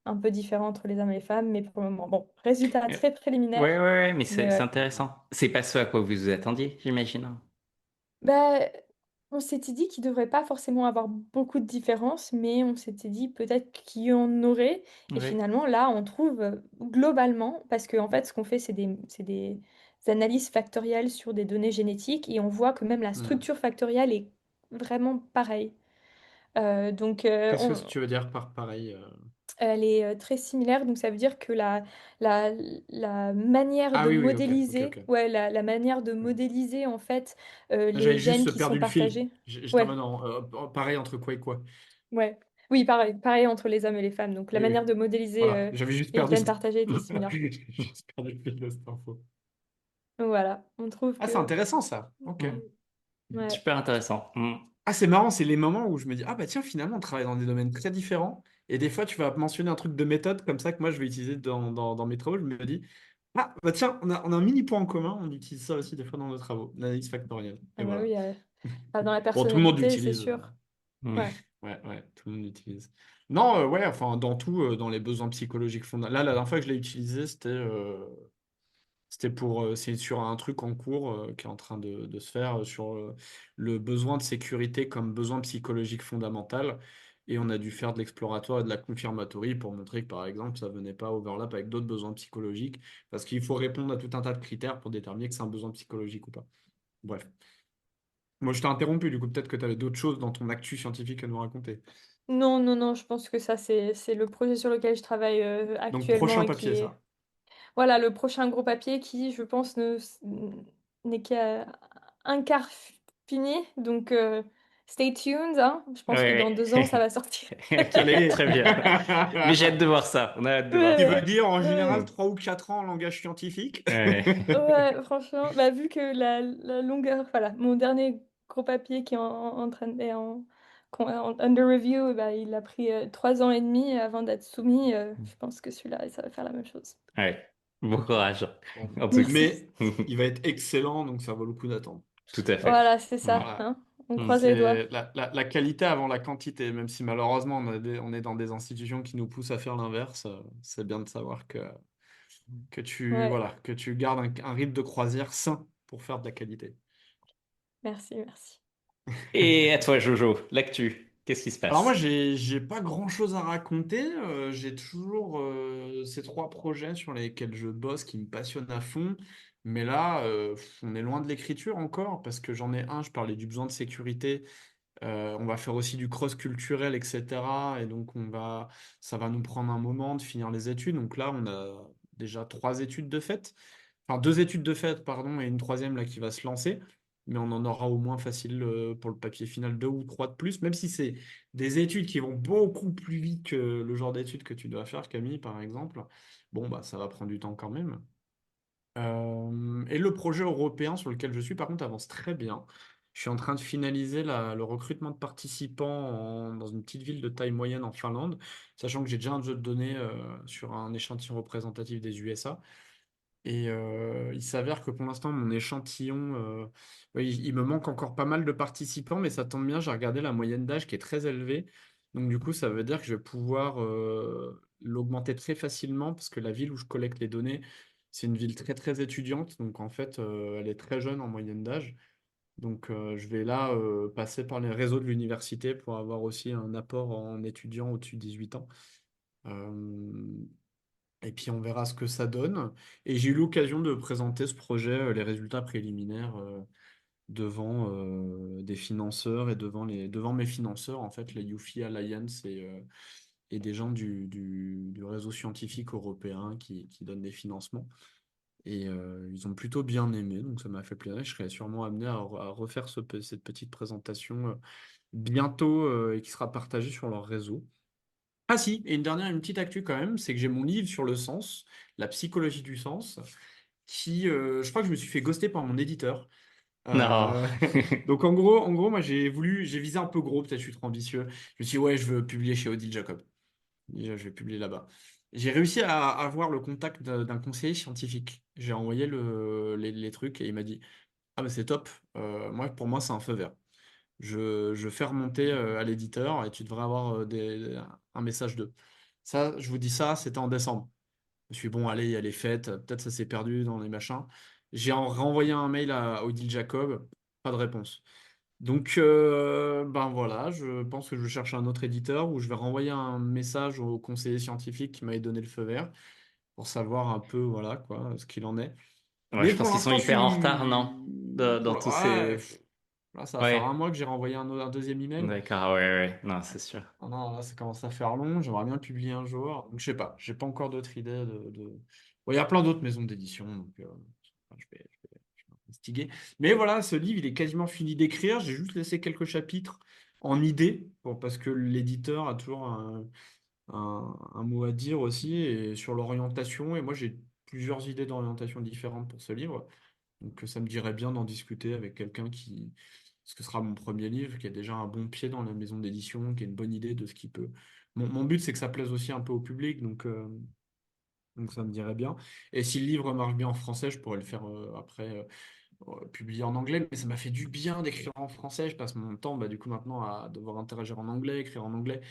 un peu différents entre les hommes et les femmes. Mais pour le moment, bon, résultat Euh, très préliminaire. Ouais, ouais, ouais, mais Mais c'est ouais. intéressant. C'est pas ce à quoi vous vous attendiez, j'imagine. Bah, on s'était dit qu'il ne devrait pas forcément avoir beaucoup de différences, mais on s'était dit peut-être qu'il y en aurait. Et Oui. finalement, là, on trouve globalement, parce qu'en fait, ce qu'on fait, c'est des analyses factorielles sur des données génétiques, et on voit que même la Hmm. structure factorielle est vraiment pareille. Donc, Qu'est-ce que tu veux dire par pareil? elle est très similaire, donc ça veut dire que la, la manière Ah de oui, oui, ok, ok, ok. modéliser, ouais, la manière de Hmm. modéliser en fait J'avais les gènes juste qui sont perdu le fil. partagés. J'étais en Ouais, mode, non, pareil entre quoi et quoi? ouais. Oui, pareil, pareil entre les hommes et les femmes. Donc la Oui, oui. manière de modéliser Voilà, j'avais juste les perdu gènes partagés était similaire. J'avais juste perdu le fil de cette info. Donc voilà, on trouve Ah, c'est que... intéressant ça. Ok. Hmm. Ouais. Super intéressant. Hmm. Ah, c'est marrant, c'est les moments où je me dis, ah bah tiens, finalement, on travaille dans des domaines très différents. Et des fois, tu vas mentionner un truc de méthode comme ça que moi, je vais utiliser dans mes travaux. Je me dis, ah bah tiens, on a un mini point en commun, on utilise ça aussi des fois dans nos travaux, l'analyse factorielle. Et Ah bah voilà. oui, dans la Bon, tout le monde personnalité, c'est l'utilise. sûr. Hmm. Ouais. Ouais, ouais, tout le monde l'utilise. Non, ouais, enfin, dans tout, dans les besoins psychologiques fondamentaux. Là, la dernière fois que je l'ai utilisé, c'était pour, c'est sur un truc en cours qui est en train de se faire sur le besoin de sécurité comme besoin psychologique fondamental. Et on a dû faire de l'exploratoire et de la confirmatory pour montrer que, par exemple, ça venait pas overlap avec d'autres besoins psychologiques. Parce qu'il faut répondre à tout un tas de critères pour déterminer que c'est un besoin psychologique ou pas. Bref. Moi, je t'ai interrompu, du coup, peut-être que tu avais d'autres choses dans ton actu scientifique à nous raconter. Non, non, non, je pense que ça, c'est le projet sur lequel je travaille Donc, actuellement prochain et qui papier, est... ça. Voilà, le prochain gros papier qui, je pense, n'est qu'à un quart fini. Donc, stay tuned, hein. Je pense que dans Ouais. 2 ans, ça va sortir. Ok, Allez! très bien. Mais j'ai hâte de voir ça. On a hâte de voir Qui ça. veut dire en général Hmm. 3 ou 4 ans en langage scientifique. Ouais. Ouais, franchement, bah, vu que la longueur, voilà, mon dernier gros papier qui est en train est under review, bah, il a pris 3 ans et demi avant d'être soumis. Je pense que celui-là, ça va faire la même chose. Ouais. Bon courage. Bon. En tout cas. Merci. Mais il va être excellent, donc ça vaut le coup d'attendre. Tout à fait. Voilà, c'est ça, Hmm. Voilà. hein. On Hmm. croise les doigts. C'est la qualité avant la quantité, même si malheureusement on est dans des institutions qui nous poussent à faire l'inverse. C'est bien de savoir Ouais, voilà, que tu gardes un rythme de croisière sain pour faire de la qualité. merci, merci. Et à toi, Jojo, l'actu. Qu'est-ce qui se Alors moi, passe? j'ai pas grand-chose à raconter. J'ai toujours ces 3 projets sur lesquels je bosse qui me passionnent à fond. Mais là, on est loin de l'écriture encore parce que j'en ai un, je parlais du besoin de sécurité. On va faire aussi du cross-culturel, etc. Et donc, ça va nous prendre un moment de finir les études. Donc là, on a déjà 3 études de fait. Enfin, 2 études de fait, pardon, et une troisième là qui va se lancer. Mais on en aura au moins facile pour le papier final 2 ou 3 de plus, même si c'est des études qui vont beaucoup plus vite que le genre d'études que tu dois faire, Camille, par exemple. Bon, bah, ça va prendre du temps quand même. Et le projet européen sur lequel je suis, par contre, avance très bien. Je suis en train de finaliser le recrutement de participants dans une petite ville de taille moyenne en Finlande, sachant que j'ai déjà un jeu de données sur un échantillon représentatif des USA. Et il s'avère que pour l'instant, mon échantillon, ouais, il me manque encore pas mal de participants, mais ça tombe bien, j'ai regardé la moyenne d'âge qui est très élevée. Donc du coup, ça veut dire que je vais pouvoir l'augmenter très facilement, parce que la ville où je collecte les données, c'est une ville très très étudiante. Donc en fait, elle est très jeune en moyenne d'âge. Donc je vais là passer par les réseaux de l'université pour avoir aussi un apport en étudiants au-dessus de 18 ans. Euh, et puis on verra ce que ça donne. Et j'ai eu l'occasion de présenter ce projet, les résultats préliminaires, devant des financeurs et devant mes financeurs, en fait, la Youfi Alliance et des gens du réseau scientifique européen qui donnent des financements. Et ils ont plutôt bien aimé, donc ça m'a fait plaisir. Je serais sûrement amené à refaire cette petite présentation bientôt et qui sera partagée sur leur réseau. Ah si, et une petite actu quand même, c'est que j'ai mon livre sur le sens, la psychologie du sens, qui, je crois que je me suis fait ghoster par mon éditeur. Non. Euh, donc en gros, moi j'ai visé un peu gros, peut-être je suis trop ambitieux. Je me suis dit, ouais, je veux publier chez Odile Jacob. Déjà, je vais publier là-bas. J'ai réussi à avoir le contact d'un conseiller scientifique. J'ai envoyé les trucs et il m'a dit, ah mais c'est top. Moi, pour moi, c'est un feu vert. Je fais remonter à l'éditeur et tu devrais avoir un message d'eux. Ça, je vous dis ça, c'était en décembre. Je me suis dit, bon, allez, il y a les fêtes, peut-être ça s'est perdu dans les machins. J'ai renvoyé un mail à Odile Jacob, pas de réponse. Donc, ben voilà, je pense que je cherche un autre éditeur où je vais renvoyer un message au conseiller scientifique qui m'avait donné le feu vert pour savoir un peu, voilà, quoi, ce qu'il en est. Ouais, Mais je pour pense qu'ils sont l'instant, je hyper en retard, suis... non? Dans tous Ouais, ces... là, ça va faire un Ouais, mois que j'ai renvoyé un deuxième email. d'accord, ouais, ouais, non, c'est sûr. Ah non, là, ça commence à faire long. J'aimerais bien le publier un jour. Donc, je sais pas. J'ai pas encore d'autres idées Bon, il y a plein d'autres maisons d'édition. Donc, je vais investiguer. Mais voilà, ce livre, il est quasiment fini d'écrire. J'ai juste laissé quelques chapitres en idée parce que l'éditeur a toujours un mot à dire aussi et sur l'orientation. Et moi, j'ai plusieurs idées d'orientation différentes pour ce livre. Donc, ça me dirait bien d'en discuter avec quelqu'un qui, ce que sera mon premier livre, qui a déjà un bon pied dans la maison d'édition, qui a une bonne idée de ce qu'il peut. Mon but, c'est que ça plaise aussi un peu au public, donc ça me dirait bien. Et si le livre marche bien en français, je pourrais le faire après publier en anglais, mais ça m'a fait du bien d'écrire en français. Je passe mon temps, bah, du coup, maintenant à devoir interagir en anglais, écrire en anglais.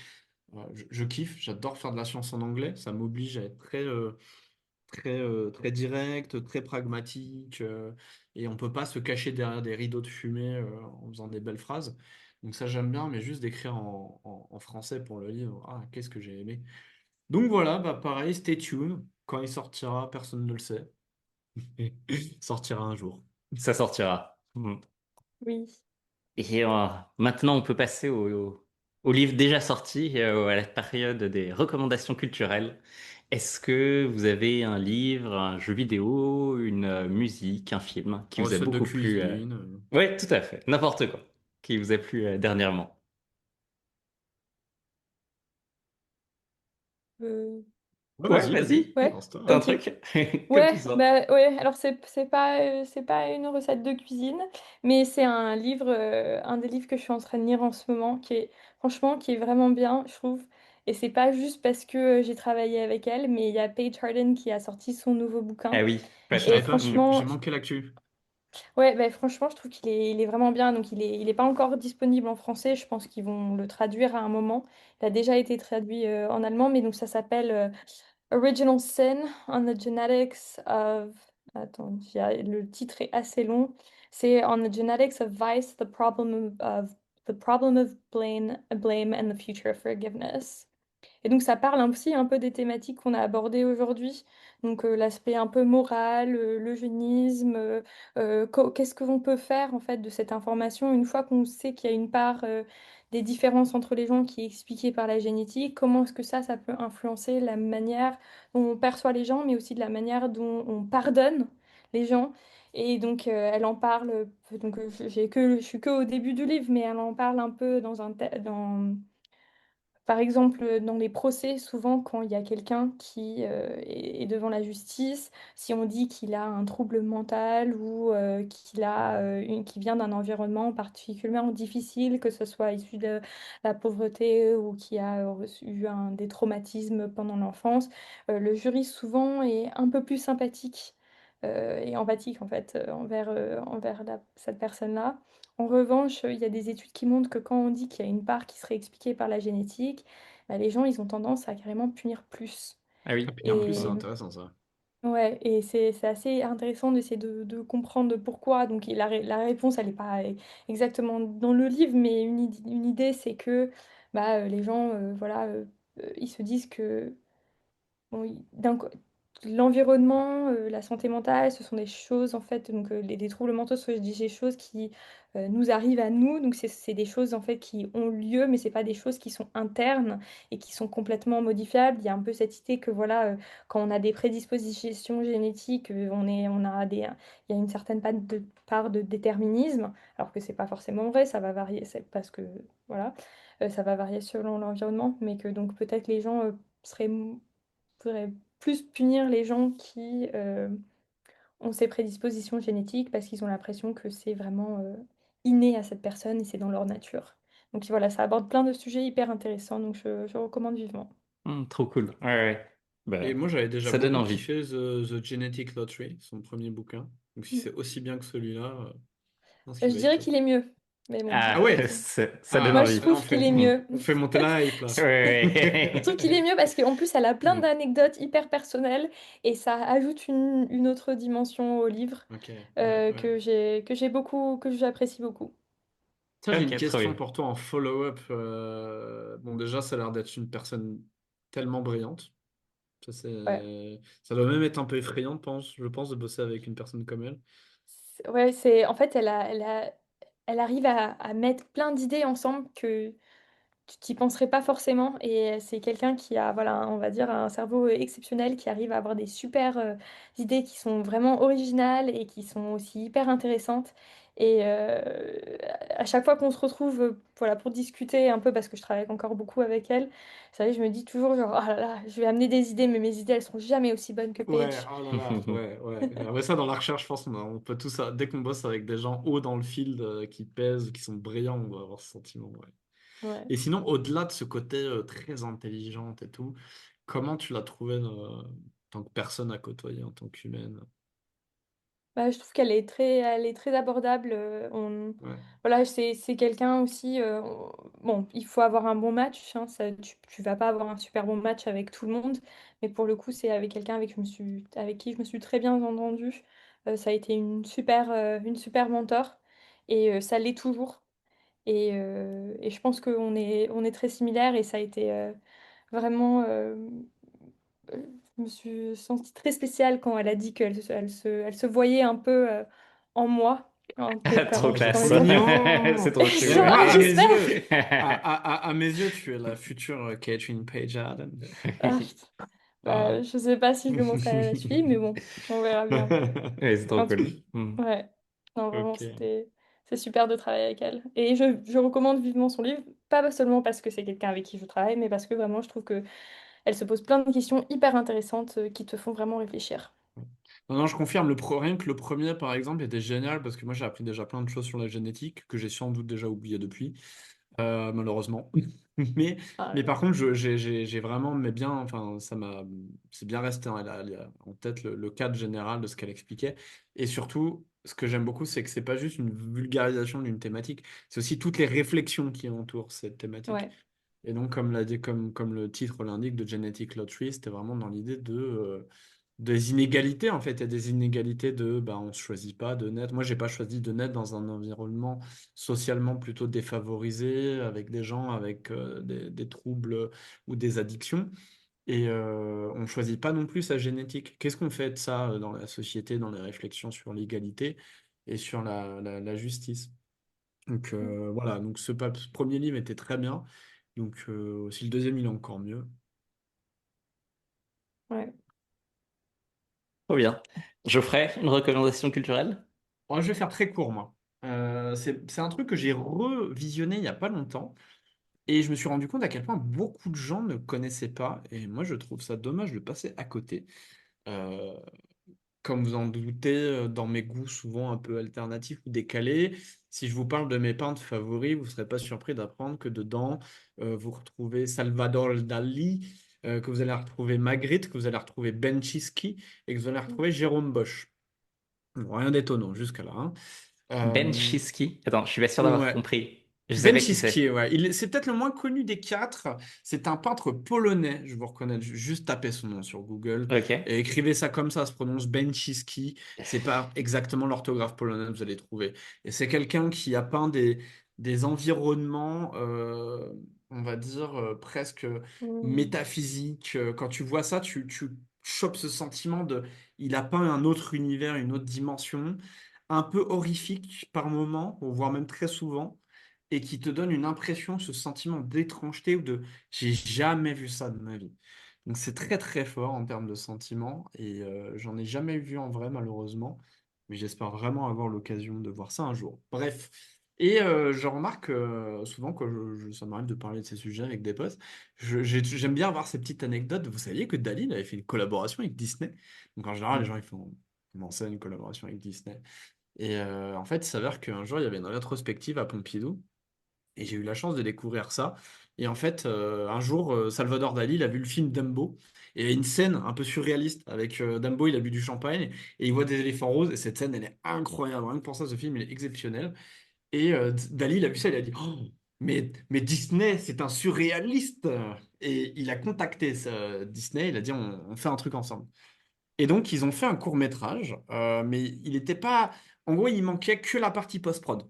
Je kiffe, j'adore faire de la science en anglais. Ça m'oblige à être très direct, très pragmatique, et on peut pas se cacher derrière des rideaux de fumée en faisant des belles phrases. Donc ça j'aime bien, mais juste d'écrire en français pour le livre, ah qu'est-ce que j'ai aimé. Donc voilà, bah pareil, stay tuned. Quand il sortira, personne ne le sait. Il sortira un jour. Ça sortira. Mm. Oui. Et maintenant, on peut passer au livre déjà sorti, à la période des recommandations culturelles. Est-ce que vous avez un livre, un jeu vidéo, une musique, un film qui vous a Recette de beaucoup plu cuisine. Oui, tout à fait, n'importe quoi, qui vous a plu dernièrement. Euh, Ouais, Ouais, vas-y, vas-y, vas-y, ouais, lance-toi. t'as un ok. truc comme Ouais, tout ça. bah ouais, alors c'est pas une recette de cuisine, mais c'est un livre, un des livres que je suis en train de lire en ce moment, qui est franchement qui est vraiment bien, je trouve. Et c'est pas juste parce que j'ai travaillé avec elle, mais il y a Paige Harden qui a sorti son nouveau Ah bouquin. oui, Ah, je pas Et savais top. pas, j'ai franchement, manqué l'actu. ouais, bah, franchement, je trouve il est vraiment bien. Donc il est pas encore disponible en français. Je pense qu'ils vont le traduire à un moment. Il a déjà été traduit en allemand, mais donc ça s'appelle Original Sin on the Genetics of... Attends, le titre est assez long. C'est On the Genetics of Vice, the problem of blame and the future of forgiveness. Et donc ça parle aussi un peu des thématiques qu'on a abordées aujourd'hui, donc l'aspect un peu moral, l'eugénisme, qu'est-ce qu'on peut faire en fait de cette information une fois qu'on sait qu'il y a une part des différences entre les gens qui est expliquée par la génétique, comment est-ce que ça peut influencer la manière dont on perçoit les gens, mais aussi de la manière dont on pardonne les gens. Et donc elle en parle, donc je suis que au début du livre, mais elle en parle un peu par exemple, dans les procès, souvent quand il y a quelqu'un qui est devant la justice, si on dit qu'il a un trouble mental ou qu'il vient d'un environnement particulièrement difficile, que ce soit issu de la pauvreté ou qui a eu des traumatismes pendant l'enfance, le jury souvent est un peu plus sympathique et empathique en fait envers cette personne-là. En revanche, il y a des études qui montrent que quand on dit qu'il y a une part qui serait expliquée par la génétique, bah, les gens, ils ont tendance à carrément punir plus. Ah Ah, oui. puis en plus, c'est Et intéressant ça. ouais, et c'est assez intéressant d'essayer de comprendre pourquoi. Donc la réponse, elle n'est pas exactement dans le livre, mais une idée, c'est que bah, les gens, voilà, ils se disent que bon, l'environnement, la santé mentale, ce sont des choses en fait, donc les troubles mentaux, ce sont des choses qui, nous arrivent à nous, donc c'est des choses en fait qui ont lieu, mais c'est pas des choses qui sont internes et qui sont complètement modifiables. Il y a un peu cette idée que voilà, quand on a des prédispositions génétiques, on a des il y a une certaine part de déterminisme, alors que c'est pas forcément vrai, ça va varier, c'est parce que voilà, ça va varier selon l'environnement, mais que donc peut-être les gens, seraient faudrait plus punir les gens qui ont ces prédispositions génétiques parce qu'ils ont l'impression que c'est vraiment inné à cette personne et c'est dans leur nature. Donc voilà, ça aborde plein de sujets hyper intéressants, donc je recommande vivement. Trop cool. Ouais, ouais. Et Bah, moi, j'avais déjà ça donne beaucoup envie. kiffé The Genetic Lottery, son premier bouquin. Donc, si Mm. c'est aussi bien que celui-là, je pense qu'il Je va être dirais top. qu'il est mieux, mais bon, Ah Ah, ouais? ça donne Ah, moi je envie. là, trouve qu'il est Mm. mieux. on fait monter la hype, là. Je trouve qu'il est mieux parce qu'en plus, elle a plein Mm. d'anecdotes hyper personnelles et ça ajoute une autre dimension au livre Ok, ouais, ouais. que j'apprécie beaucoup. Tiens, j'ai une Ok, trop question bien. pour toi en follow-up. Bon, déjà, ça a l'air d'être une personne tellement brillante. Ouais. Ça doit même être un peu effrayant, je pense, de bosser avec une personne comme elle. Ouais, en fait, elle arrive à mettre plein d'idées ensemble que tu t'y penserais pas forcément. Et c'est quelqu'un qui a, voilà, on va dire, un cerveau exceptionnel, qui arrive à avoir des super idées qui sont vraiment originales et qui sont aussi hyper intéressantes. Et à chaque fois qu'on se retrouve, voilà, pour discuter un peu, parce que je travaille encore beaucoup avec elle, vous savez, je me dis toujours, genre, ah là là, je vais amener des idées, mais mes idées, elles seront jamais aussi bonnes que Ouais, Paige. oh là là, ouais, ouais. Mais ça, dans la recherche, je pense on peut tous, dès qu'on bosse avec des gens hauts dans le field, qui pèsent, qui sont brillants, on doit avoir ce sentiment, ouais. Ouais. Et sinon, au-delà de ce côté très intelligente et tout, comment tu l'as trouvée en tant que personne à côtoyer, en tant qu'humaine? Bah, je trouve elle est très abordable. Ouais, Voilà, c'est quelqu'un aussi. Bon, il faut avoir un bon match, hein, tu vas pas avoir un super bon match avec tout le monde, mais pour le coup, c'est avec quelqu'un avec qui je me suis très bien entendue. Ça a été une super mentor et ça l'est toujours. Et je pense qu'on est très similaires et ça a été vraiment. Je me suis sentie très spéciale quand elle a dit qu'elle se voyait un peu en moi, Trop comme classe. étant. mignon! C'est trop Mais chou. Genre, moi, ah, à mes j'espère! yeux, à mes yeux, tu es la future Catherine Page Allen. Ah, putain. Ah. Bah, je sais pas si je le montrerai à la fille, mais bon, on verra bien. Ouais, c'est trop En tout cool. Mm. Ouais. Non, vraiment, Ok. c'est super de travailler avec elle. Et je recommande vivement son livre, pas seulement parce que c'est quelqu'un avec qui je travaille, mais parce que vraiment, je trouve que elle se pose plein de questions hyper intéressantes qui te font vraiment réfléchir. Non, non, je confirme, rien que le premier, par exemple, était génial parce que moi, j'ai appris déjà plein de choses sur la génétique que j'ai sans doute déjà oublié depuis, malheureusement. Mais, Ah, mais par contre, j'ai vraiment, mais bien, enfin, c'est bien resté en tête le cadre général de ce qu'elle expliquait. Et surtout, ce que j'aime beaucoup, c'est que c'est pas juste une vulgarisation d'une thématique, c'est aussi toutes les réflexions qui entourent cette thématique. ouais. Et donc, comme le titre l'indique, de Genetic Lottery, c'était vraiment dans l'idée des inégalités, en fait. Il y a des inégalités bah, on ne choisit pas de naître. Moi, j'ai pas choisi de naître dans un environnement socialement plutôt défavorisé, avec des gens avec des troubles ou des addictions. Et on ne choisit pas non plus sa génétique. Qu'est-ce qu'on fait de ça dans la société, dans les réflexions sur l'égalité et sur la justice? Donc voilà, donc ce premier livre était très bien. Donc si le deuxième il est encore mieux. Ouais. Trop bien. Geoffrey, une recommandation culturelle? Bon, je vais faire très court, moi. C'est un truc que j'ai revisionné il n'y a pas longtemps et je me suis rendu compte à quel point beaucoup de gens ne connaissaient pas et moi je trouve ça dommage de passer à côté. Euh, Comme vous en doutez, dans mes goûts souvent un peu alternatifs ou décalés, si je vous parle de mes peintres favoris, vous ne serez pas surpris d'apprendre que dedans, vous retrouvez Salvador Dali, que vous allez retrouver Magritte, que vous allez retrouver Ben Chizky et que vous allez retrouver Jérôme Bosch. Bon, rien d'étonnant jusqu'à là, hein. Ben Euh, Chizky. Attends, je suis pas sûr d'avoir ouais. compris. Je sais Ben pas qui Chizky, c'est. ouais. C'est peut-être le moins connu des quatre. C'est un peintre polonais. Je vous reconnais. Juste tapez son nom sur Google Ok. et écrivez ça comme ça se prononce Ben Chizky. C'est pas exactement l'orthographe polonaise, vous allez trouver. Et c'est quelqu'un qui a peint des environnements, on va dire, presque Mm. métaphysiques. Quand tu vois ça, chope ce sentiment de... Il a peint un autre univers, une autre dimension, un peu horrifique par moment, voire même très souvent, et qui te donne une impression, ce sentiment d'étrangeté ou de j'ai jamais vu ça de ma vie. Donc c'est très très fort en termes de sentiments, et j'en ai jamais vu en vrai malheureusement, mais j'espère vraiment avoir l'occasion de voir ça un jour. Bref, et je remarque souvent quand ça m'arrive de parler de ces sujets avec des potes, j'aime bien avoir ces petites anecdotes. Vous saviez que Dali il avait fait une collaboration avec Disney? Donc en général, les gens ils font comment ça, une collaboration avec Disney? Et en fait, il s'avère qu'un jour, il y avait une rétrospective à Pompidou, et j'ai eu la chance de découvrir ça. Et en fait, un jour, Salvador Dali, il a vu le film Dumbo. Et il y a une scène un peu surréaliste avec Dumbo, il a bu du champagne et il voit des éléphants roses. Et cette scène, elle est incroyable. Rien que pour ça, ce film, il est exceptionnel. Et Dali, il a vu ça, il a dit oh, mais Disney, c'est un surréaliste. Et il a contacté Disney, il a dit on fait un truc ensemble. Et donc, ils ont fait un court-métrage, mais il n'était pas. En gros, il manquait que la partie post-prod.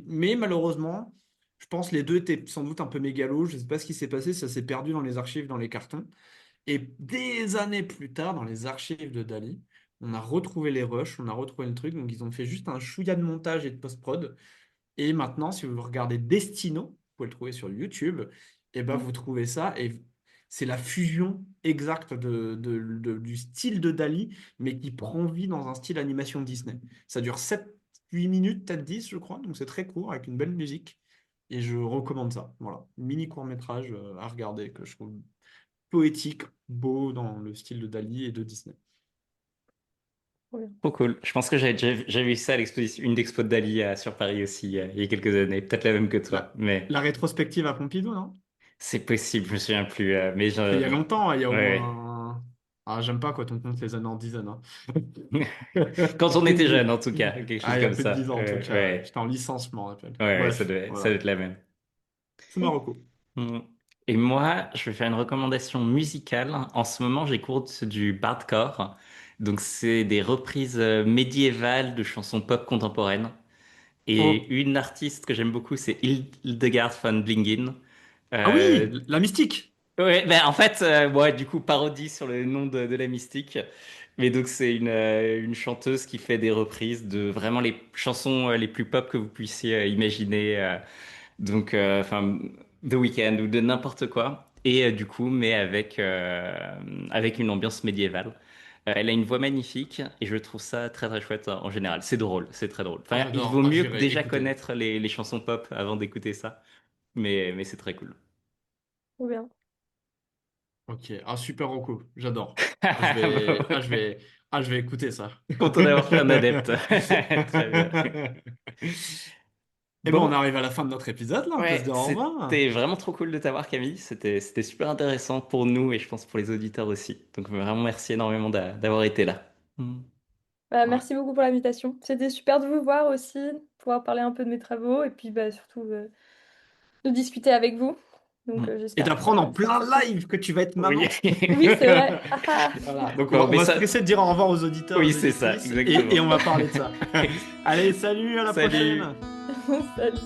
Mais malheureusement, je pense les deux étaient sans doute un peu mégalos. Je ne sais pas ce qui s'est passé, ça s'est perdu dans les archives, dans les cartons. Et des années plus tard, dans les archives de Dali, on a retrouvé les rushs, on a retrouvé le truc. Donc, ils ont fait juste un chouïa de montage et de post-prod. Et maintenant, si vous regardez Destino, vous pouvez le trouver sur YouTube, et ben vous trouvez ça. Et c'est la fusion exacte du style de Dali, mais qui prend vie dans un style animation Disney. Ça dure 7-8 minutes, peut-être 10, je crois. Donc c'est très court, avec une belle musique. Et je recommande ça. Voilà. Mini court-métrage à regarder, que je trouve poétique, beau dans le style de Dali et de Disney. Trop bien. Trop cool. Je pense que j'ai vu ça à l'exposition, une expo de Dali sur Paris aussi il y a quelques années. Peut-être la même que toi, La, mais la rétrospective à Pompidou, non? c'est possible, je me souviens plus. Mais Il y a longtemps, il y a au ouais. moins. Ah, j'aime pas quand on compte les années en dizaines, hein. Quand on était jeune, en tout cas, quelque chose Ah, il y a comme plus de ça. 10 ans en tout cas, ouais. Ouais, J'étais en licence, je m'en rappelle. ouais, ouais, Bref, ça doit voilà. être la même. C'est Marocco. Mm. Et moi, je vais faire une recommandation musicale. En ce moment, j'écoute du bardcore. Donc, c'est des reprises médiévales de chansons pop contemporaines. Oh. Et une artiste que j'aime beaucoup, c'est Hildegard von Bingen. Ah Euh, oui, la mystique. ouais, ben en fait, ouais, du coup, parodie sur le nom de la mystique. Mais donc, c'est une chanteuse qui fait des reprises de vraiment les chansons les plus pop que vous puissiez imaginer. Donc, enfin, The Weeknd ou de n'importe quoi. Et du coup, mais avec une ambiance médiévale. Elle a une voix magnifique et je trouve ça très très chouette en général. C'est drôle, c'est très drôle. Ah, Enfin, il j'adore. vaut Ah, mieux j'irai déjà écouter. connaître les chansons pop avant d'écouter ça, mais c'est très cool. Trop bien. Ok. Ah, super Rocco. J'adore. Ah, je vais... Ah, je vais... Ah, je vais écouter ça. Content d'avoir fait un adepte. Très bien. Et bon, on Bon, arrive à la fin de notre épisode, là. On peut se ouais, dire au revoir. c'était vraiment trop cool de t'avoir, Camille. C'était super intéressant pour nous et je pense pour les auditeurs aussi. Donc vraiment merci énormément d'avoir été là. Mm. Bah, Ouais. merci beaucoup pour l'invitation. C'était super de vous voir aussi, pouvoir parler un peu de mes travaux et puis bah, surtout de discuter avec vous. Donc Mm. Et j'espère que d'apprendre en ça plein sera cool. live que tu vas être Oui. maman. Oui, c'est vrai. Ah, ah. Voilà. Donc Bon, on mais va se ça. presser de dire au revoir aux auditeurs, Oui, aux c'est ça, auditrices, exactement. et on va parler de ça. Allez, salut, à la Salut. prochaine. Salut.